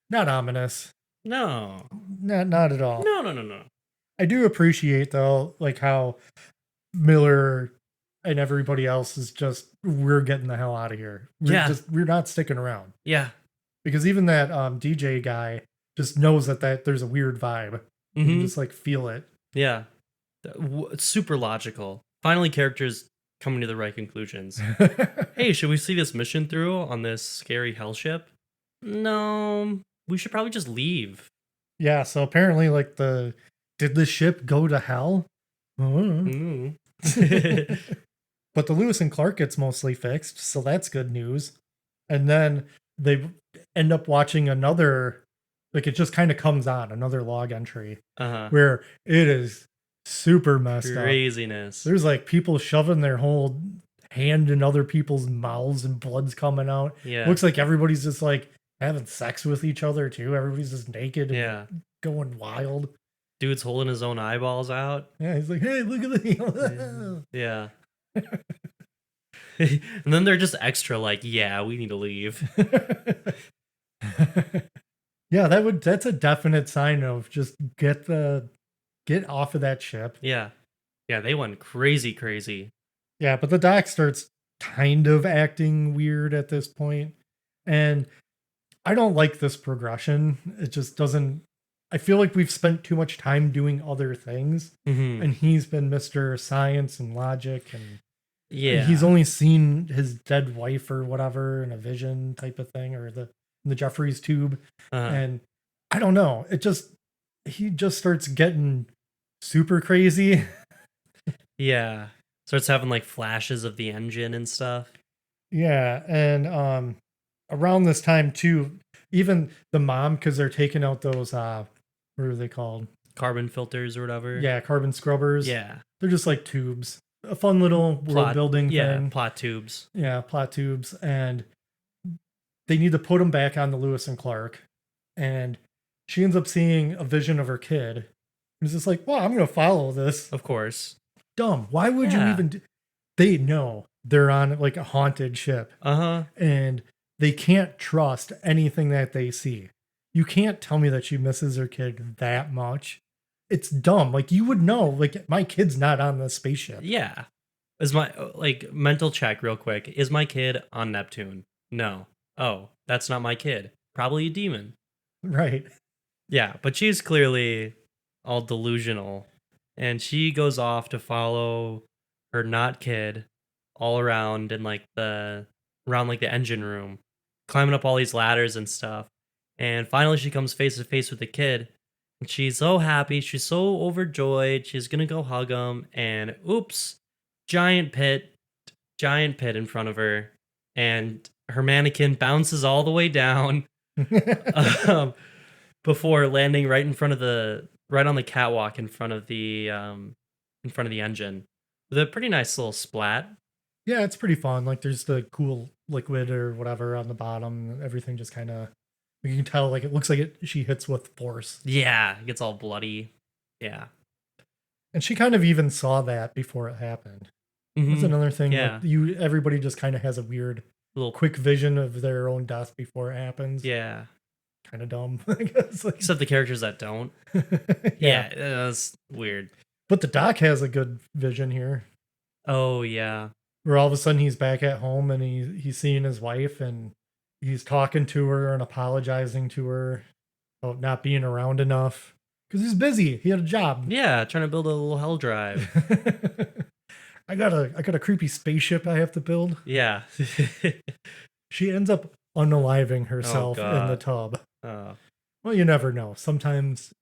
not ominous. No. Not at all. No. I do appreciate, though, like how Miller and everybody else is just, we're getting the hell out of here. We're not sticking around. Yeah. Because even that DJ guy just knows that there's a weird vibe. You can just like feel it. Yeah. It's super logical. Finally, characters coming to the right conclusions. Hey, should we see this mission through on this scary hell ship? No, we should probably just leave. Yeah, so apparently, like, did the ship go to hell? But the Lewis and Clark gets mostly fixed, so that's good news. And then they end up watching another, like, it just kind of comes on, another log entry, where it is super messed Craziness. up. There's, like, people shoving their whole hand in other people's mouths and blood's coming out. Yeah. Looks like everybody's just, like, having sex with each other, too. Everybody's just naked and going wild. Dude's holding his own eyeballs out. Yeah, he's like, hey, look at me. Yeah. And then they're just extra like, yeah, we need to leave. Yeah, that's a definite sign of just get off of that ship. Yeah. Yeah, they went crazy. Yeah, but the doc starts kind of acting weird at this point. And I don't like this progression. It just doesn't. I feel like we've spent too much time doing other things. And he's been Mr. Science and Logic. And he's only seen his dead wife or whatever in a vision type of thing, or in the Jeffries tube. And I don't know. He just starts getting super crazy. Yeah. Starts having like flashes of the engine and stuff. Yeah. And around this time too, Even the mom, because they're taking out those what are they called? Carbon filters or whatever. Yeah, carbon scrubbers. Yeah. They're just like tubes. A fun little world building thing. Plot tubes. Yeah, plot tubes. And they need to put them back on the Lewis and Clark. And she ends up seeing a vision of her kid. And it's just like, well, I'm going to follow this. Of course. Dumb. Why would you even do? They know they're on like a haunted ship. Uh-huh. And they can't trust anything that they see. You can't tell me that she misses her kid that much. It's dumb. Like, you would know, like, my kid's not on the spaceship. Yeah. Is my, like, mental check real quick. Is my kid on Neptune? No. Oh, that's not my kid. Probably a demon. Right. Yeah, but she's clearly all delusional. And she goes off to follow her not kid all around in, like, the engine room, climbing up all these ladders and stuff. And finally she comes face to face with the kid. And she's so happy. She's so overjoyed. She's going to go hug him. And oops, giant pit in front of her. And her mannequin bounces all the way down before landing right on the catwalk in front of the engine with a pretty nice little splat. Yeah, it's pretty fun. Like, there's the cool liquid or whatever on the bottom. Everything just kind of, you can tell, like, it looks like she hits with force. Yeah, it gets all bloody. Yeah. And she kind of even saw that before it happened. That's another thing. Yeah. Like, everybody just kind of has a weird, little quick vision of their own death before it happens. Yeah. Kind of dumb, I guess. Like, except the characters that don't. Yeah, that's weird. But the doc has a good vision here. Oh, yeah. Where all of a sudden he's back at home and he's seeing his wife and he's talking to her and apologizing to her about not being around enough because he's busy. He had a job. Yeah, trying to build a little hell drive. I got a creepy spaceship I have to build. Yeah. She ends up unaliving herself in the tub. Oh. Well, you never know. Sometimes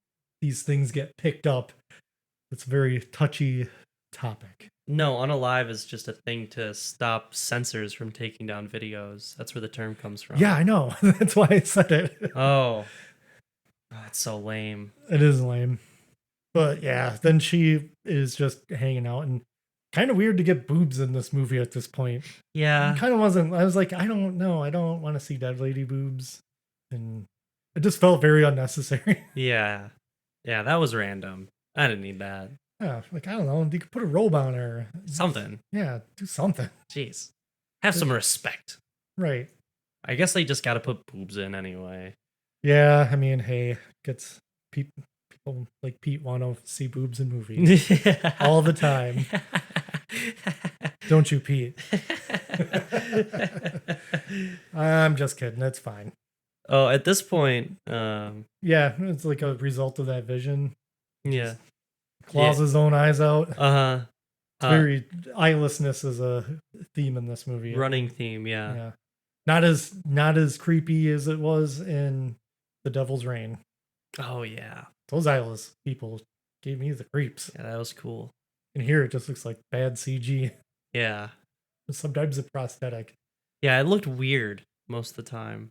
these things get picked up. It's a very touchy topic. No, unalive is just a thing to stop censors from taking down videos. That's where the term comes from. Yeah, I know. That's why I said it. Oh. That's so lame. It is lame. But yeah, then she is just hanging out and kind of weird to get boobs in this movie at this point. Yeah. It kind of wasn't. I was like, I don't know. I don't want to see dead lady boobs. And it just felt very unnecessary. Yeah. Yeah, that was random. I didn't need that. Yeah, like, I don't know. You could put a robe on her. Something. Yeah, do something. Jeez. Have some respect. Right. I guess they just got to put boobs in anyway. Yeah, I mean, hey, gets people like Pete want to see boobs in movies all the time. Don't you, Pete? I'm just kidding. That's fine. Oh, at this point, yeah, it's like a result of that vision. Yeah. Claws his own eyes out. Uh-huh. It's very eyelessness is a theme in this movie. Running theme, yeah. Yeah. Not as creepy as it was in The Devil's Reign. Oh yeah. Those eyeless people gave me the creeps. Yeah, that was cool. And here it just looks like bad CG. Yeah. Sometimes a prosthetic. Yeah, it looked weird most of the time.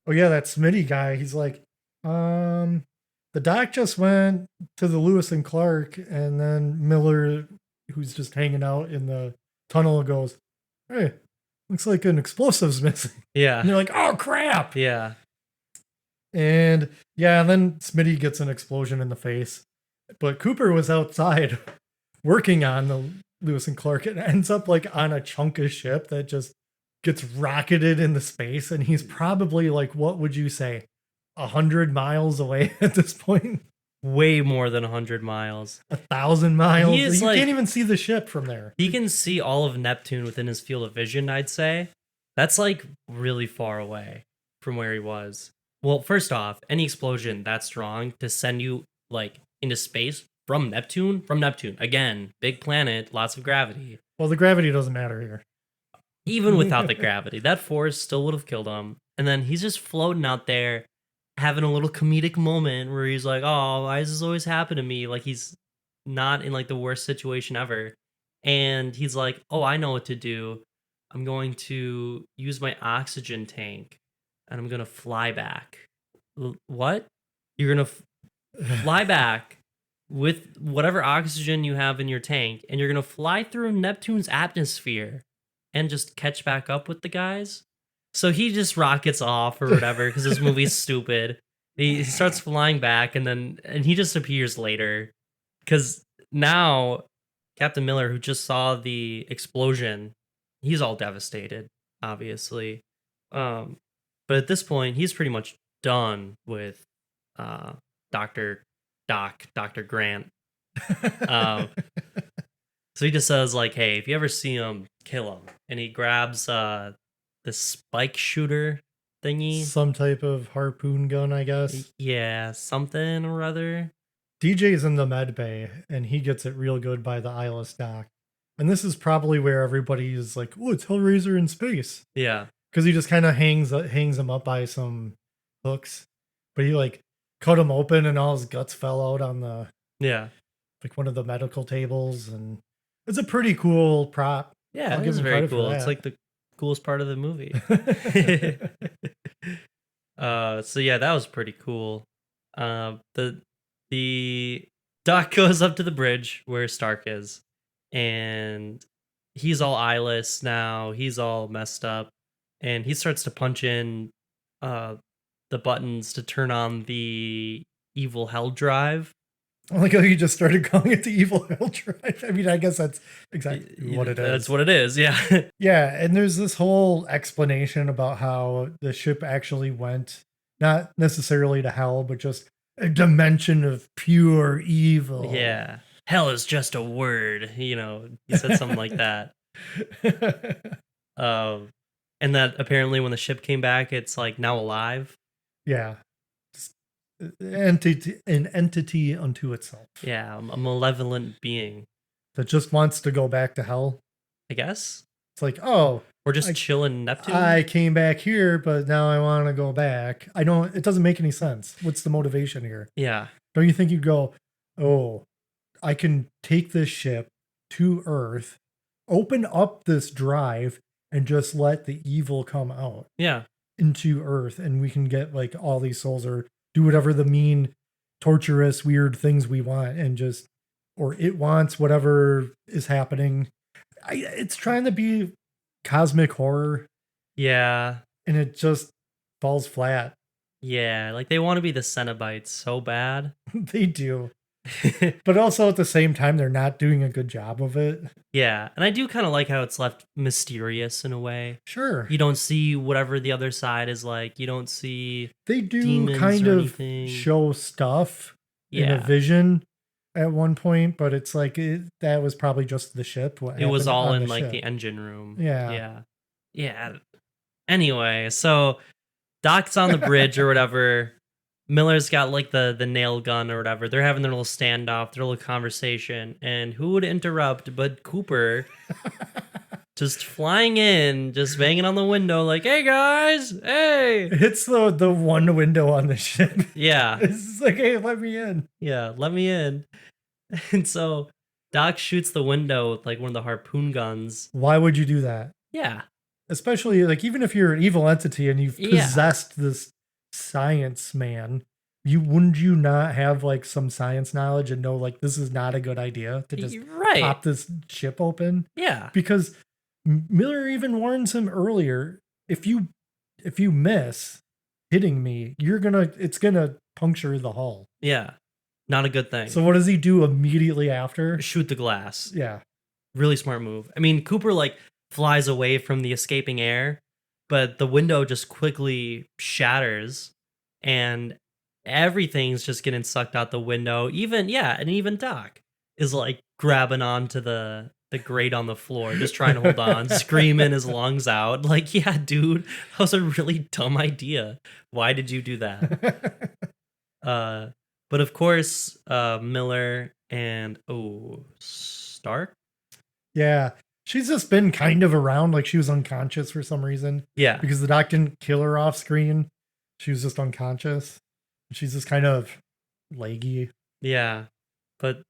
Oh yeah, that Smitty guy, he's like, the doc just went to the Lewis and Clark, and then Miller, who's just hanging out in the tunnel, goes, hey, looks like an explosive's missing. Yeah. And you're like, oh crap. Yeah. And yeah, and then Smitty gets an explosion in the face. But Cooper was outside working on the Lewis and Clark and ends up like on a chunk of ship that just gets rocketed into space. And he's probably like, what would you say, 100 miles away at this point? Way more than 100 miles. 1,000 miles? You can't even see the ship from there. He can see all of Neptune within his field of vision, I'd say. That's like really far away from where he was. Well, first off, any explosion that strong to send you like into space from Neptune. Again, big planet, lots of gravity. Well, the gravity doesn't matter here. Even without the gravity, that force still would have killed him. And then he's just floating out there, having a little comedic moment where he's like, oh, why does this always happen to me? Like, he's not in like the worst situation ever. And he's like, oh, I know what to do. I'm going to use my oxygen tank and I'm gonna fly back. What? You're gonna fly back with whatever oxygen you have in your tank, and you're gonna fly through Neptune's atmosphere and just catch back up with the guys? So he just rockets off or whatever because this movie's stupid. He starts flying back and he just appears later because now Captain Miller, who just saw the explosion, he's all devastated, obviously. But at this point, he's pretty much done with Dr. Dr. Grant. Um, so he just says, like, hey, if you ever see him, kill him. And he grabs this spike shooter thingy. Some type of harpoon gun, I guess. Yeah, something or other. DJ's in the med bay, and he gets it real good by the eyeless doc. And this is probably where everybody is like, oh, it's Hellraiser in space. Yeah. Because he just kind of hangs him up by some hooks. But he, like, cut him open, and all his guts fell out on the... Yeah. Like, one of the medical tables, and it's a pretty cool prop. Yeah, it is very cool. It's like the coolest part of the movie. So yeah, that was pretty cool. The Doc goes up to the bridge where Stark is, and he's all eyeless now. He's all messed up, and he starts to punch in the buttons to turn on the evil hell drive. I like how you just started calling it the evil hell drive. I mean, I guess that's exactly what it is. That's what it is, yeah. Yeah, and there's this whole explanation about how the ship actually went, not necessarily to hell, but just a dimension of pure evil. Yeah. Hell is just a word, he said something like that. And that apparently when the ship came back, it's like now alive. Yeah. An entity unto itself. Yeah, a malevolent being that just wants to go back to hell, I guess. It's like, oh, we're just chilling Neptune. I came back here, but now I want to go back. It doesn't make any sense. What's the motivation here? Yeah. Don't you think you'd go, oh, I can take this ship to Earth, open up this drive, and just let the evil come out. Yeah. Into Earth, and we can get like all these souls, or do whatever the mean, torturous, weird things we want, and or it wants whatever is happening. It's trying to be cosmic horror. Yeah. And it just falls flat. Yeah, like they want to be the Cenobites so bad. They do. But also at the same time, they're not doing a good job of it. Yeah, and I do kind of like how it's left mysterious in a way. Sure. You don't see whatever the other side is like. You don't see They do kind of show stuff in a vision at one point, but it's like that was probably just the ship. It was all in like the engine room. Yeah. Yeah. Anyway, so Doc's on the bridge or whatever. Miller's got like the nail gun or whatever. They're having their little standoff, their little conversation. And who would interrupt but Cooper just flying in, just banging on the window like, hey guys, hey. It's the one window on the ship. Yeah. It's like, hey, let me in. Yeah, let me in. And so Doc shoots the window with like one of the harpoon guns. Why would you do that? Yeah. Especially like even if you're an evil entity and you've possessed this science man, wouldn't you not have like some science knowledge and know like this is not a good idea to just pop this ship open? Yeah. Because Miller even warns him earlier, if you miss hitting me, it's gonna puncture the hull. Yeah. Not a good thing. So what does he do immediately after? Shoot the glass. Yeah. Really smart move. I mean, Cooper like flies away from the escaping air, but the window just quickly shatters and everything's just getting sucked out the window. Even Doc is like grabbing onto the grate on the floor, just trying to hold on, screaming his lungs out. Like, yeah, dude, that was a really dumb idea. Why did you do that? But of course, Miller and Stark? Yeah. She's just been kind of around, like she was unconscious for some reason. Yeah. Because the doc didn't kill her off screen. She was just unconscious. She's just kind of leggy. Yeah. But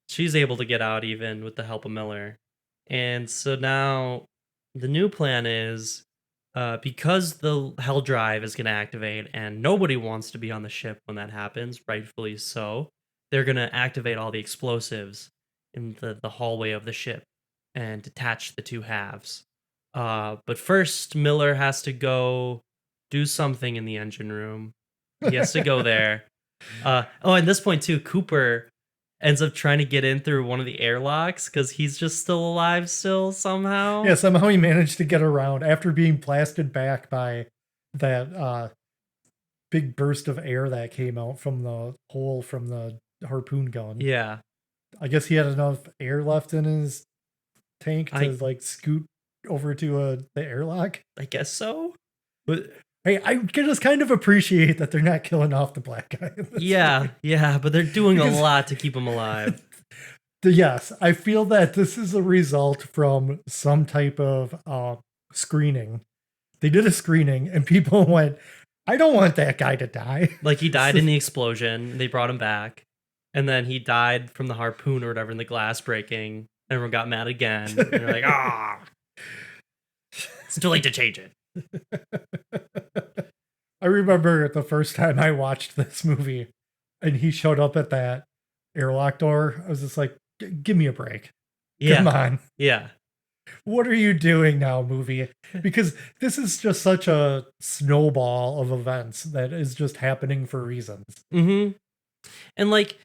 she's able to get out even with the help of Miller. And so now the new plan is because the hell drive is going to activate and nobody wants to be on the ship when that happens, rightfully so, they're going to activate all the explosives in the hallway of the ship and detach the two halves. But first, Miller has to go do something in the engine room. He has to go there. At this point too, Cooper ends up trying to get in through one of the airlocks because he's just still alive still somehow. Yeah, somehow he managed to get around after being blasted back by that big burst of air that came out from the hole from the harpoon gun. Yeah. I guess he had enough air left in his tank to like scoot over to the airlock. I guess so. But hey, I just kind of appreciate that they're not killing off the black guy. Yeah, but they're doing a lot to keep him alive. Yes, I feel that this is a result from some type of screening. They did a screening and people went, I don't want that guy to die. Like he died in the explosion. They brought him back. And then he died from the harpoon or whatever in the glass breaking. Everyone got mad again. And they're like, it's too late to change it. I remember the first time I watched this movie and he showed up at that airlock door. I was just like, give me a break. Yeah. Come on. Yeah. What are you doing now, movie? Because this is just such a snowball of events that is just happening for reasons. Mm-hmm. And like,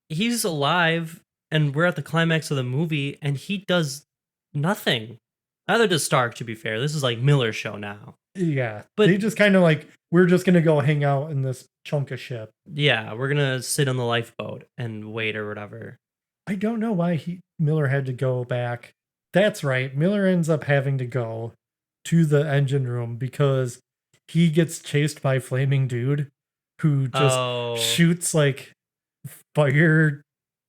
he's alive and we're at the climax of the movie and he does nothing. Neither does Stark, to be fair. This is like Miller's show now. Yeah. But they just kind of like, we're just going to go hang out in this chunk of ship. Yeah, we're going to sit on the lifeboat and wait or whatever. I don't know why Miller had to go back. That's right. Miller ends up having to go to the engine room because he gets chased by Flaming Dude who just shoots like fire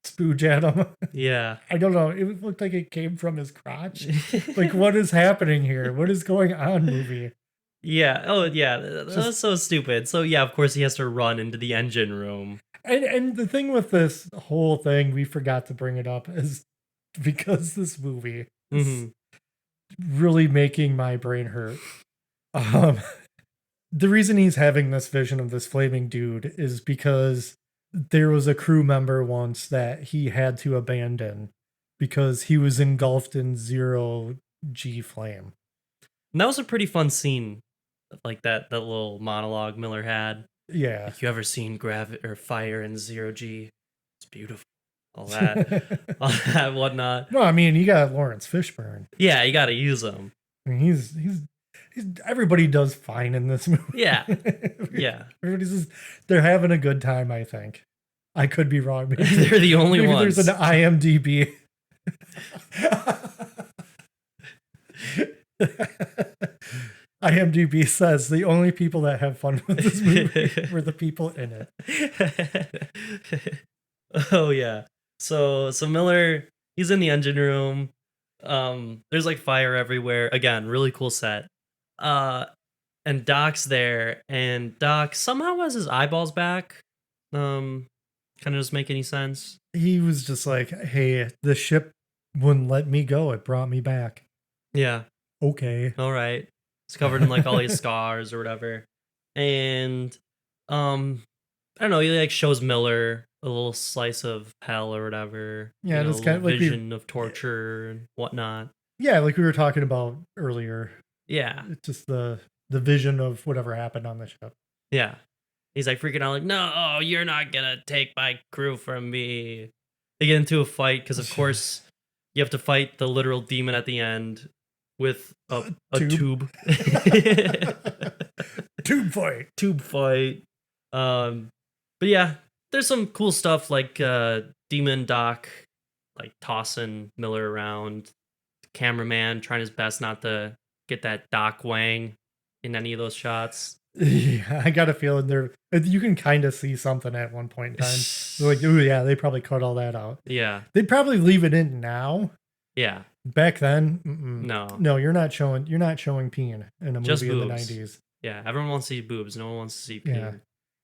spooge at him. Yeah. I don't know. It looked like it came from his crotch. Like, what is happening here? What is going on, movie? Yeah. Oh, yeah. That's so stupid. So, yeah, of course, he has to run into the engine room. And the thing with this whole thing, we forgot to bring it up, is because this movie is really making my brain hurt. The reason he's having this vision of this flaming dude is because there was a crew member once that he had to abandon because he was engulfed in 0G flame. And that was a pretty fun scene, like that little monologue Miller had. Yeah. Like, you ever seen gravity or fire in 0G? It's beautiful. All that, whatnot. No, I mean, you got Lawrence Fishburne. Yeah, you got to use him. I mean, he's everybody does fine in this movie. Yeah. Yeah. They're having a good time, I think. I could be wrong. Maybe, they're the only maybe ones. There's an IMDb. IMDb says the only people that have fun with this movie were the people in it. Oh yeah. So Miller, he's in the engine room. There's like fire everywhere. Again, really cool set. And Doc's there, and Doc somehow has his eyeballs back. Kind of doesn't make any sense. He was just like, hey, the ship wouldn't let me go. It brought me back. Yeah. Okay. All right. It's covered in like all these scars or whatever. And I don't know, he like shows Miller a little slice of hell or whatever. Yeah, it's kind of like vision of torture and whatnot. Yeah, like we were talking about earlier. Yeah. It's just the vision of whatever happened on the ship. Yeah. He's like freaking out like, no, you're not gonna take my crew from me. They get into a fight because of course you have to fight the literal demon at the end with a tube. Tube fight. But yeah, there's some cool stuff like Demon Doc like tossing Miller around. The cameraman trying his best not to get that Doc Wang in any of those shots. Yeah, I got a feeling there. You can kind of see something at one point in time. They're like, ooh, yeah, they probably cut all that out. Yeah, they'd probably leave it in now. Yeah, back then, no, you're not showing peen in a movie in the 90s. Yeah, everyone wants to see boobs. No one wants to see peen. Yeah,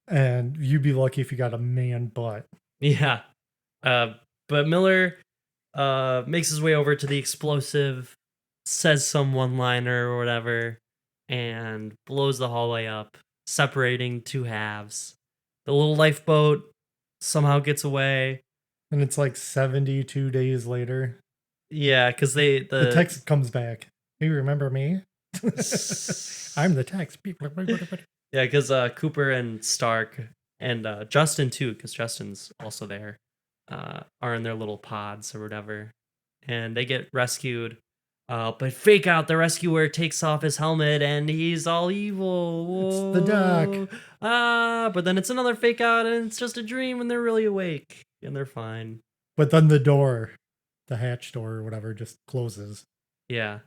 and you'd be lucky if you got a man butt. Yeah, but Miller makes his way over to the explosive, says some one-liner or whatever. and blows the hallway up, separating two halves. The little lifeboat somehow gets away. And it's like 72 days later. Yeah, because The text comes back. Hey, remember me? I'm the text. Yeah, because Cooper and Stark and Justin too, because Justin's also there, are in their little pods or whatever, and they get rescued. But fake out, the rescuer takes off his helmet and he's all evil. Whoa. It's the Doc. But then it's another fake out and it's just a dream and they're really awake and they're fine. But then the hatch door or whatever, just closes. Yeah,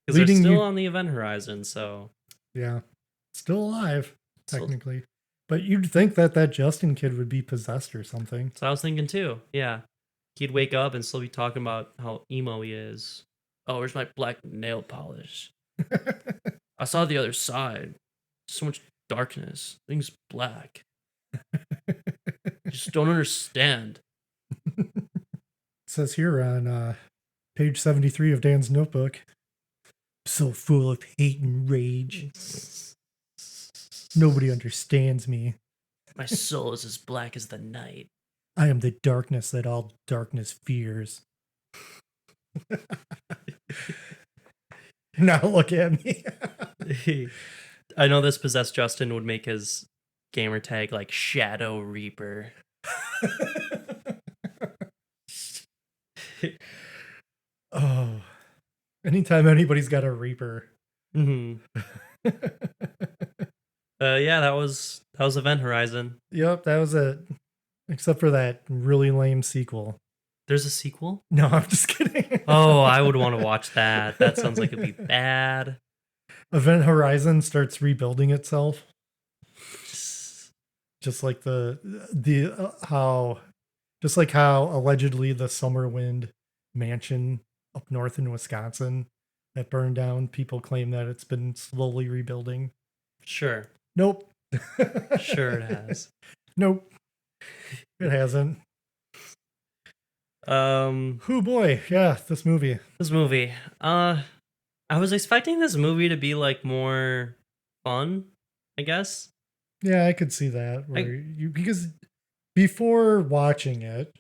because they're still on the event horizon, so. Yeah, still alive, technically. But you'd think that Justin kid would be possessed or something. So I was thinking too, yeah. He'd wake up and still be talking about how emo he is. Oh, where's my black nail polish? I saw the other side. So much darkness. Things black. Just don't understand. It says here on page 73 of Dan's notebook. So full of hate and rage. Nobody understands me. My soul is as black as the night. I am the darkness that all darkness fears. Now look at me. I know this possessed Justin would make his gamer tag like Shadow Reaper. Oh, anytime anybody's got a Reaper. Mm-hmm. Yeah, that was Event Horizon. Yep, that was it. Except for that really lame sequel. There's a sequel? No, I'm just kidding. Oh, I would want to watch that. That sounds like it'd be bad. Event Horizon starts rebuilding itself. Just like how allegedly the Summerwind mansion up north in Wisconsin that burned down, people claim that it's been slowly rebuilding. Sure. Nope. Sure it has. Nope. It hasn't. Oh boy, yeah, this movie. I was expecting this movie to be like more fun, I guess. Yeah, I could see that. Because before watching it,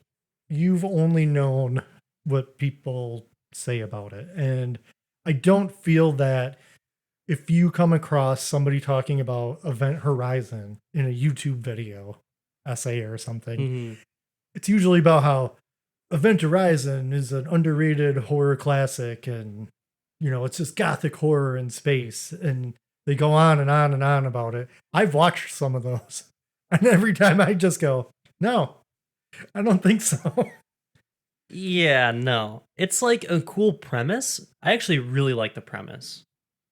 you've only known what people say about it. And I don't feel that if you come across somebody talking about Event Horizon in a YouTube video, essay or something, it's usually about how Event Horizon is an underrated horror classic and, it's just gothic horror in space. And they go on and on and on about it. I've watched some of those. And every time I just go, no, I don't think so. Yeah, no. It's like a cool premise. I actually really like the premise.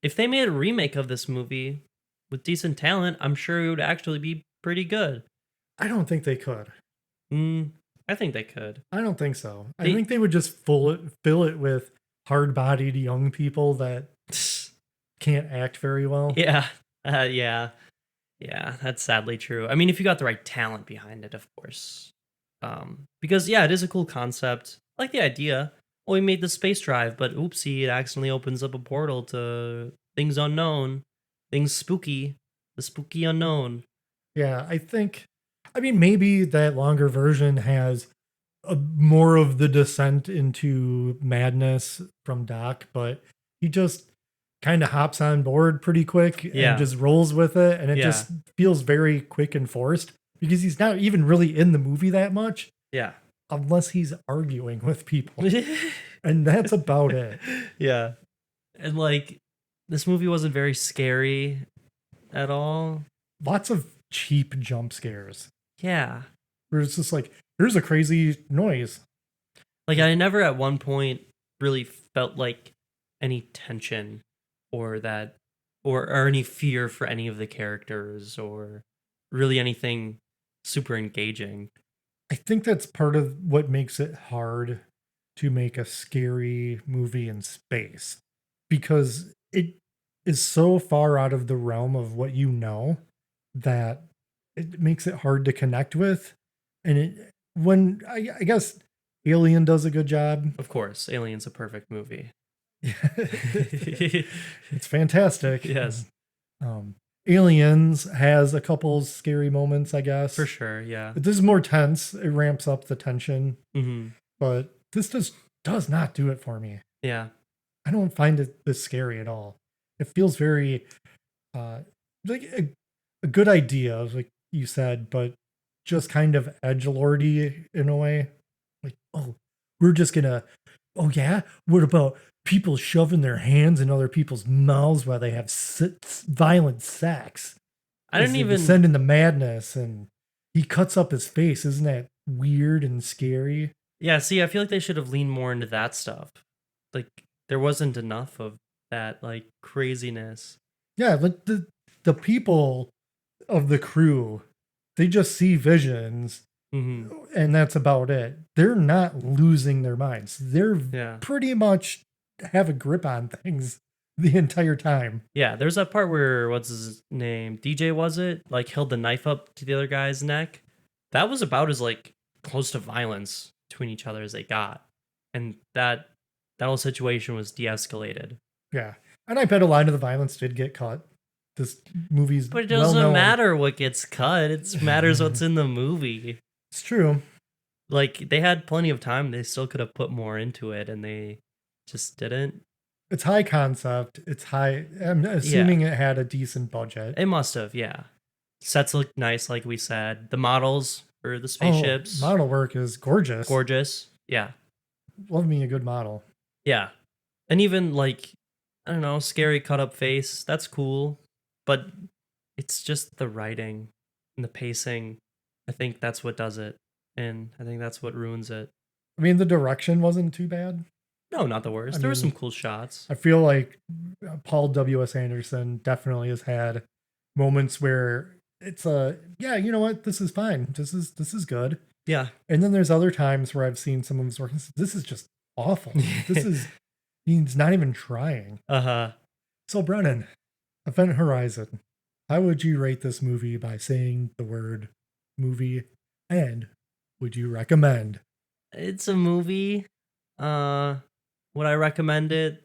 If they made a remake of this movie with decent talent, I'm sure it would actually be pretty good. I don't think they could. I think they could. I don't think so. I think they would just fill it with hard-bodied young people that can't act very well. Yeah. Yeah, that's sadly true. I mean, if you got the right talent behind it, of course. Because, yeah, it is a cool concept. I like the idea. Oh, we made the space drive, but oopsie, it accidentally opens up a portal to things unknown, things spooky, the spooky unknown. Yeah, maybe that longer version has more of the descent into madness from Doc, but he just kind of hops on board pretty quick and just rolls with it. And it just feels very quick and forced because he's not even really in the movie that much. Yeah. Unless he's arguing with people. And that's about it. Yeah. And like, this movie wasn't very scary at all. Lots of cheap jump scares. Yeah. Where it's just like, here's a crazy noise. Like, I never at one point really felt like any tension or any fear for any of the characters or really anything super engaging. I think that's part of what makes it hard to make a scary movie in space because it is so far out of the realm of what you know that it makes it hard to connect with. And I guess Alien does a good job. Of course, Alien's a perfect movie. It's fantastic. Yes. Aliens has a couple scary moments, I guess. For sure, yeah. This is more tense. It ramps up the tension. Mm-hmm. But this just does not do it for me. Yeah. I don't find it this scary at all. It feels very like a good idea, like you said, but just kind of edgelordy in a way. Like, oh, we're just gonna, oh yeah, what about people shoving their hands in other people's mouths while they have violent sex? I didn't even descend into madness, and he cuts up his face. Isn't that weird and scary? Yeah, see, I feel like they should have leaned more into that stuff. Like, there wasn't enough of that, like, craziness. Yeah, like the people of the crew, they just see visions, and that's about it. They're not losing their minds. They're pretty much have a grip on things the entire time. Yeah, there's that part where, what's his name? DJ, was it? Like, held the knife up to the other guy's neck. That was about as, like, close to violence between each other as they got. And that whole situation was de-escalated. Yeah. And I bet a lot of the violence did get cut. This movie's But it doesn't matter what gets cut. It matters what's in the movie. It's true. Like, they had plenty of time. They still could have put more into it, and they just didn't. It's high concept. It's high. I'm assuming it had a decent budget. It must have, yeah. Sets look nice, like we said. The models for the spaceships. Model work is gorgeous. Gorgeous. Yeah. Love me a good model. Yeah. And even, like, I don't know, scary cut up face. That's cool. But it's just the writing and the pacing. I think that's what does it. And I think that's what ruins it. I mean, the direction wasn't too bad. No, not the worst. There were some cool shots. I feel like Paul W.S. Anderson definitely has had moments where it's yeah, you know what? This is fine. This is good. Yeah. And then there's other times where I've seen some of his work. This is just awful. He's not even trying. Uh-huh. So Brennan, Event Horizon, how would you rate this movie by saying the word movie? And would you recommend? It's a movie. Would I recommend it?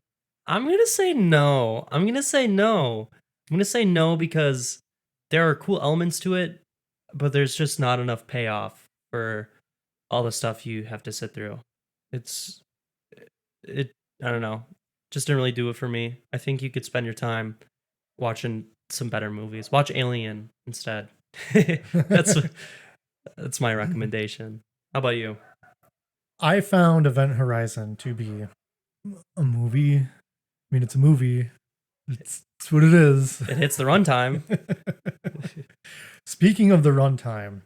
I'm going to say no. I'm going to say no because there are cool elements to it, but there's just not enough payoff for all the stuff you have to sit through. I don't know. Just didn't really do it for me. I think you could spend your time watching some better movies. Watch Alien instead. That's my recommendation. How about you? I found Event Horizon to be a movie. I mean, it's a movie. It's what it is. It hits the runtime. Speaking of the runtime,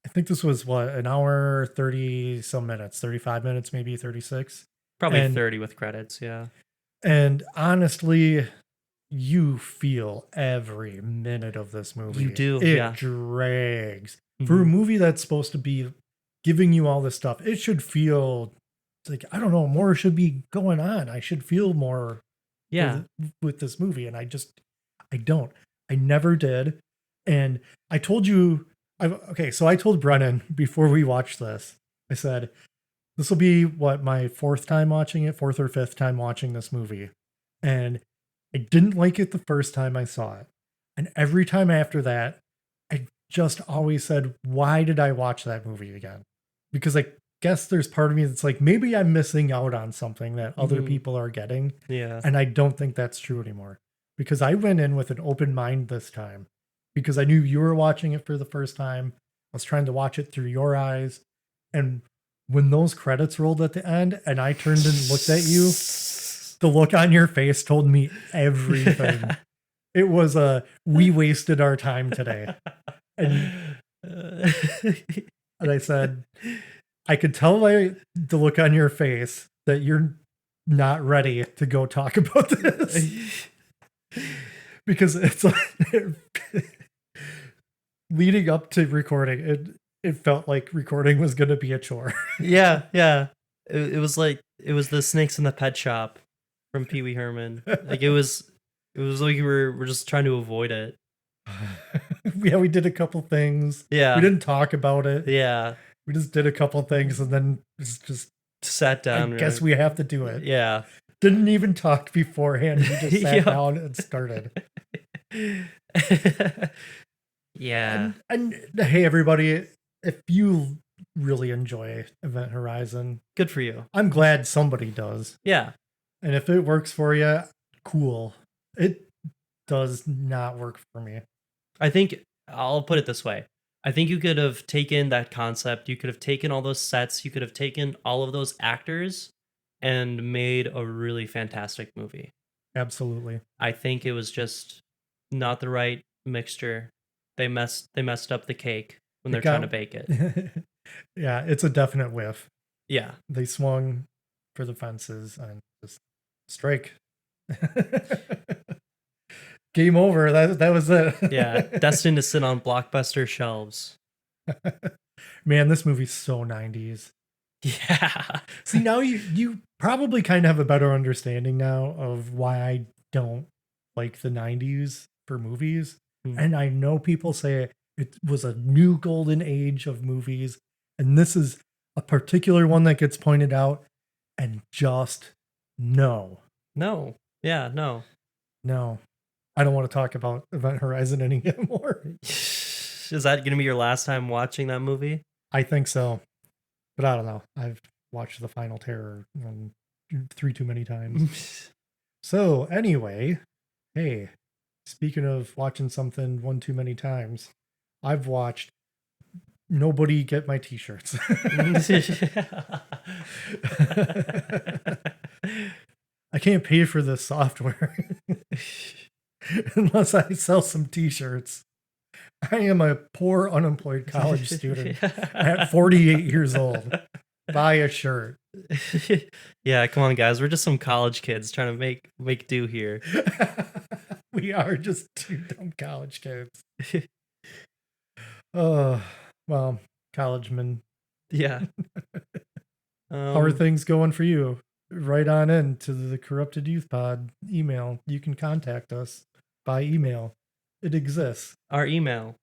I think this was an hour, 30 some minutes, 35 minutes, maybe 36. Probably 30 with credits, yeah. And honestly, you feel every minute of this movie. You do, It drags. Mm-hmm. For a movie that's supposed to be giving you all this stuff, it should feel like, I don't know, more should be going on. I should feel more with this movie. And I don't. I never did. And I told you, so I told Brennan before we watched this, I said, this will be my fourth or fifth time watching this movie. And I didn't like it the first time I saw it. And every time after that, I just always said, why did I watch that movie again? Because I guess there's part of me that's like, maybe I'm missing out on something that other people are getting. Yeah. And I don't think that's true anymore. Because I went in with an open mind this time. Because I knew you were watching it for the first time. I was trying to watch it through your eyes. And when those credits rolled at the end and I turned and looked at you, the look on your face told me everything. It was we wasted our time today. And I said, I could tell by the look on your face that you're not ready to go talk about this. Because it's leading up to recording, it felt like recording was going to be a chore. Yeah. It was the Snakes in the Pet Shop from Pee Wee Herman. Like it was like we're just trying to avoid it. Yeah, we did a couple things. Yeah. We didn't talk about it. Yeah. We just did a couple things and then just sat down. I guess we have to do it. Yeah. Didn't even talk beforehand. We just sat down and started. Yeah. And hey, everybody, if you really enjoy Event Horizon, Good for you. I'm glad somebody does. Yeah. And if it works for you, cool. It does not work for me. I think I'll put it this way. I think you could have taken that concept, you could have taken all those sets, you could have taken all of those actors and made a really fantastic movie. Absolutely. I think it was just not the right mixture. They messed up the cake when they're trying to bake it. Yeah, it's a definite whiff. Yeah. They swung for the fences and just strike. Game over. That was it. Yeah, destined to sit on blockbuster shelves. Man, this movie's so 90s. Yeah. See, now you probably kind of have a better understanding now of why I don't like the 90s for movies. And I know people say it was a new golden age of movies, and this is a particular one that gets pointed out, and just no. Yeah, no. I don't want to talk about Event Horizon anymore. Is that going to be your last time watching that movie? I think so. But I don't know. I've watched The Final Terror 3 too many times. So anyway, hey, speaking of watching something 1 too many times, I've watched Nobody Get My T-Shirts. I can't pay for this software unless I sell some T-shirts. I am a poor unemployed college student at 48 years old. Buy a shirt. Yeah, come on, guys. We're just some college kids trying to make do here. We are just 2 dumb college kids. Oh, well, college men. Yeah. How are things going for you? Right on in to the Corrupted Youth Pod email. You can contact us by email. It exists. Our email.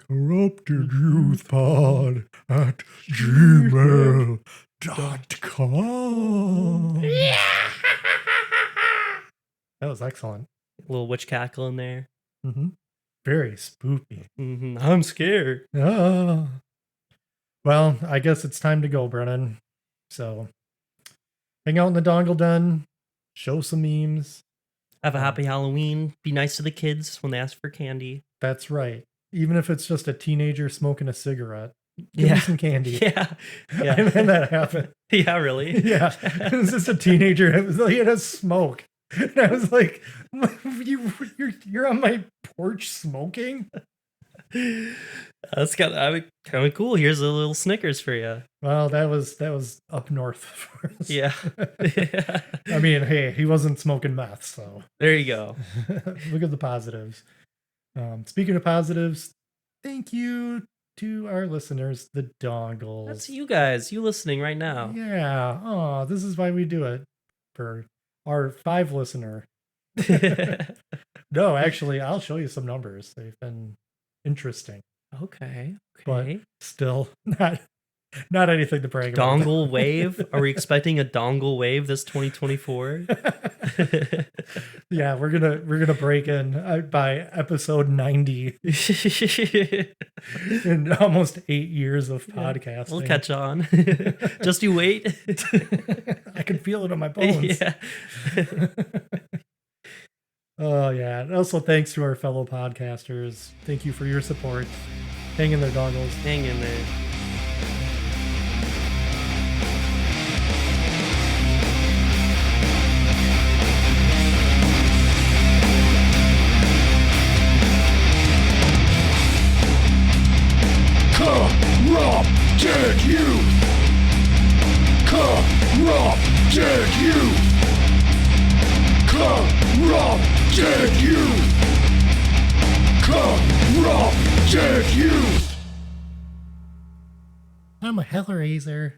CorruptedYouthPod at gmail.com. That was excellent. A little witch cackle in there. Mm-hmm. Very spooky. Mm-hmm. I'm scared. Oh. Well, I guess it's time to go, Brennan. So, hang out in the dongle den, show some memes. Have a happy Halloween. Be nice to the kids when they ask for candy. That's right. Even if it's just a teenager smoking a cigarette, give me some candy. Yeah. I've had that happen. Yeah, really? Yeah. It was just a teenager. It was like he had a smoke. And I was like, you're on my porch smoking? That's kind of cool. Here's a little Snickers for you. Well, that was up north for us. Yeah. I mean, hey, he wasn't smoking meth, so there you go. Look at the positives. Speaking of positives, thank you to our listeners, the Dongles. That's you guys, you listening right now. Yeah. Oh, this is why we do it for our 5 listener. No, actually, I'll show you some numbers. They've been interesting. Okay. But still not anything to brag about. Dongle wave? Are we expecting a dongle wave this 2024? Yeah, we're gonna break in by episode 90 in almost 8 years of podcasting. We'll catch on. Just you wait. I can feel it on my bones. Yeah. Oh yeah. And also thanks to our fellow podcasters. Thank you for your support. Hang in there, Dongles. Hang in there. Corrupted youth. Corrupted youth. Corrupted youth. Corrupted youth. I'm a Hellraiser.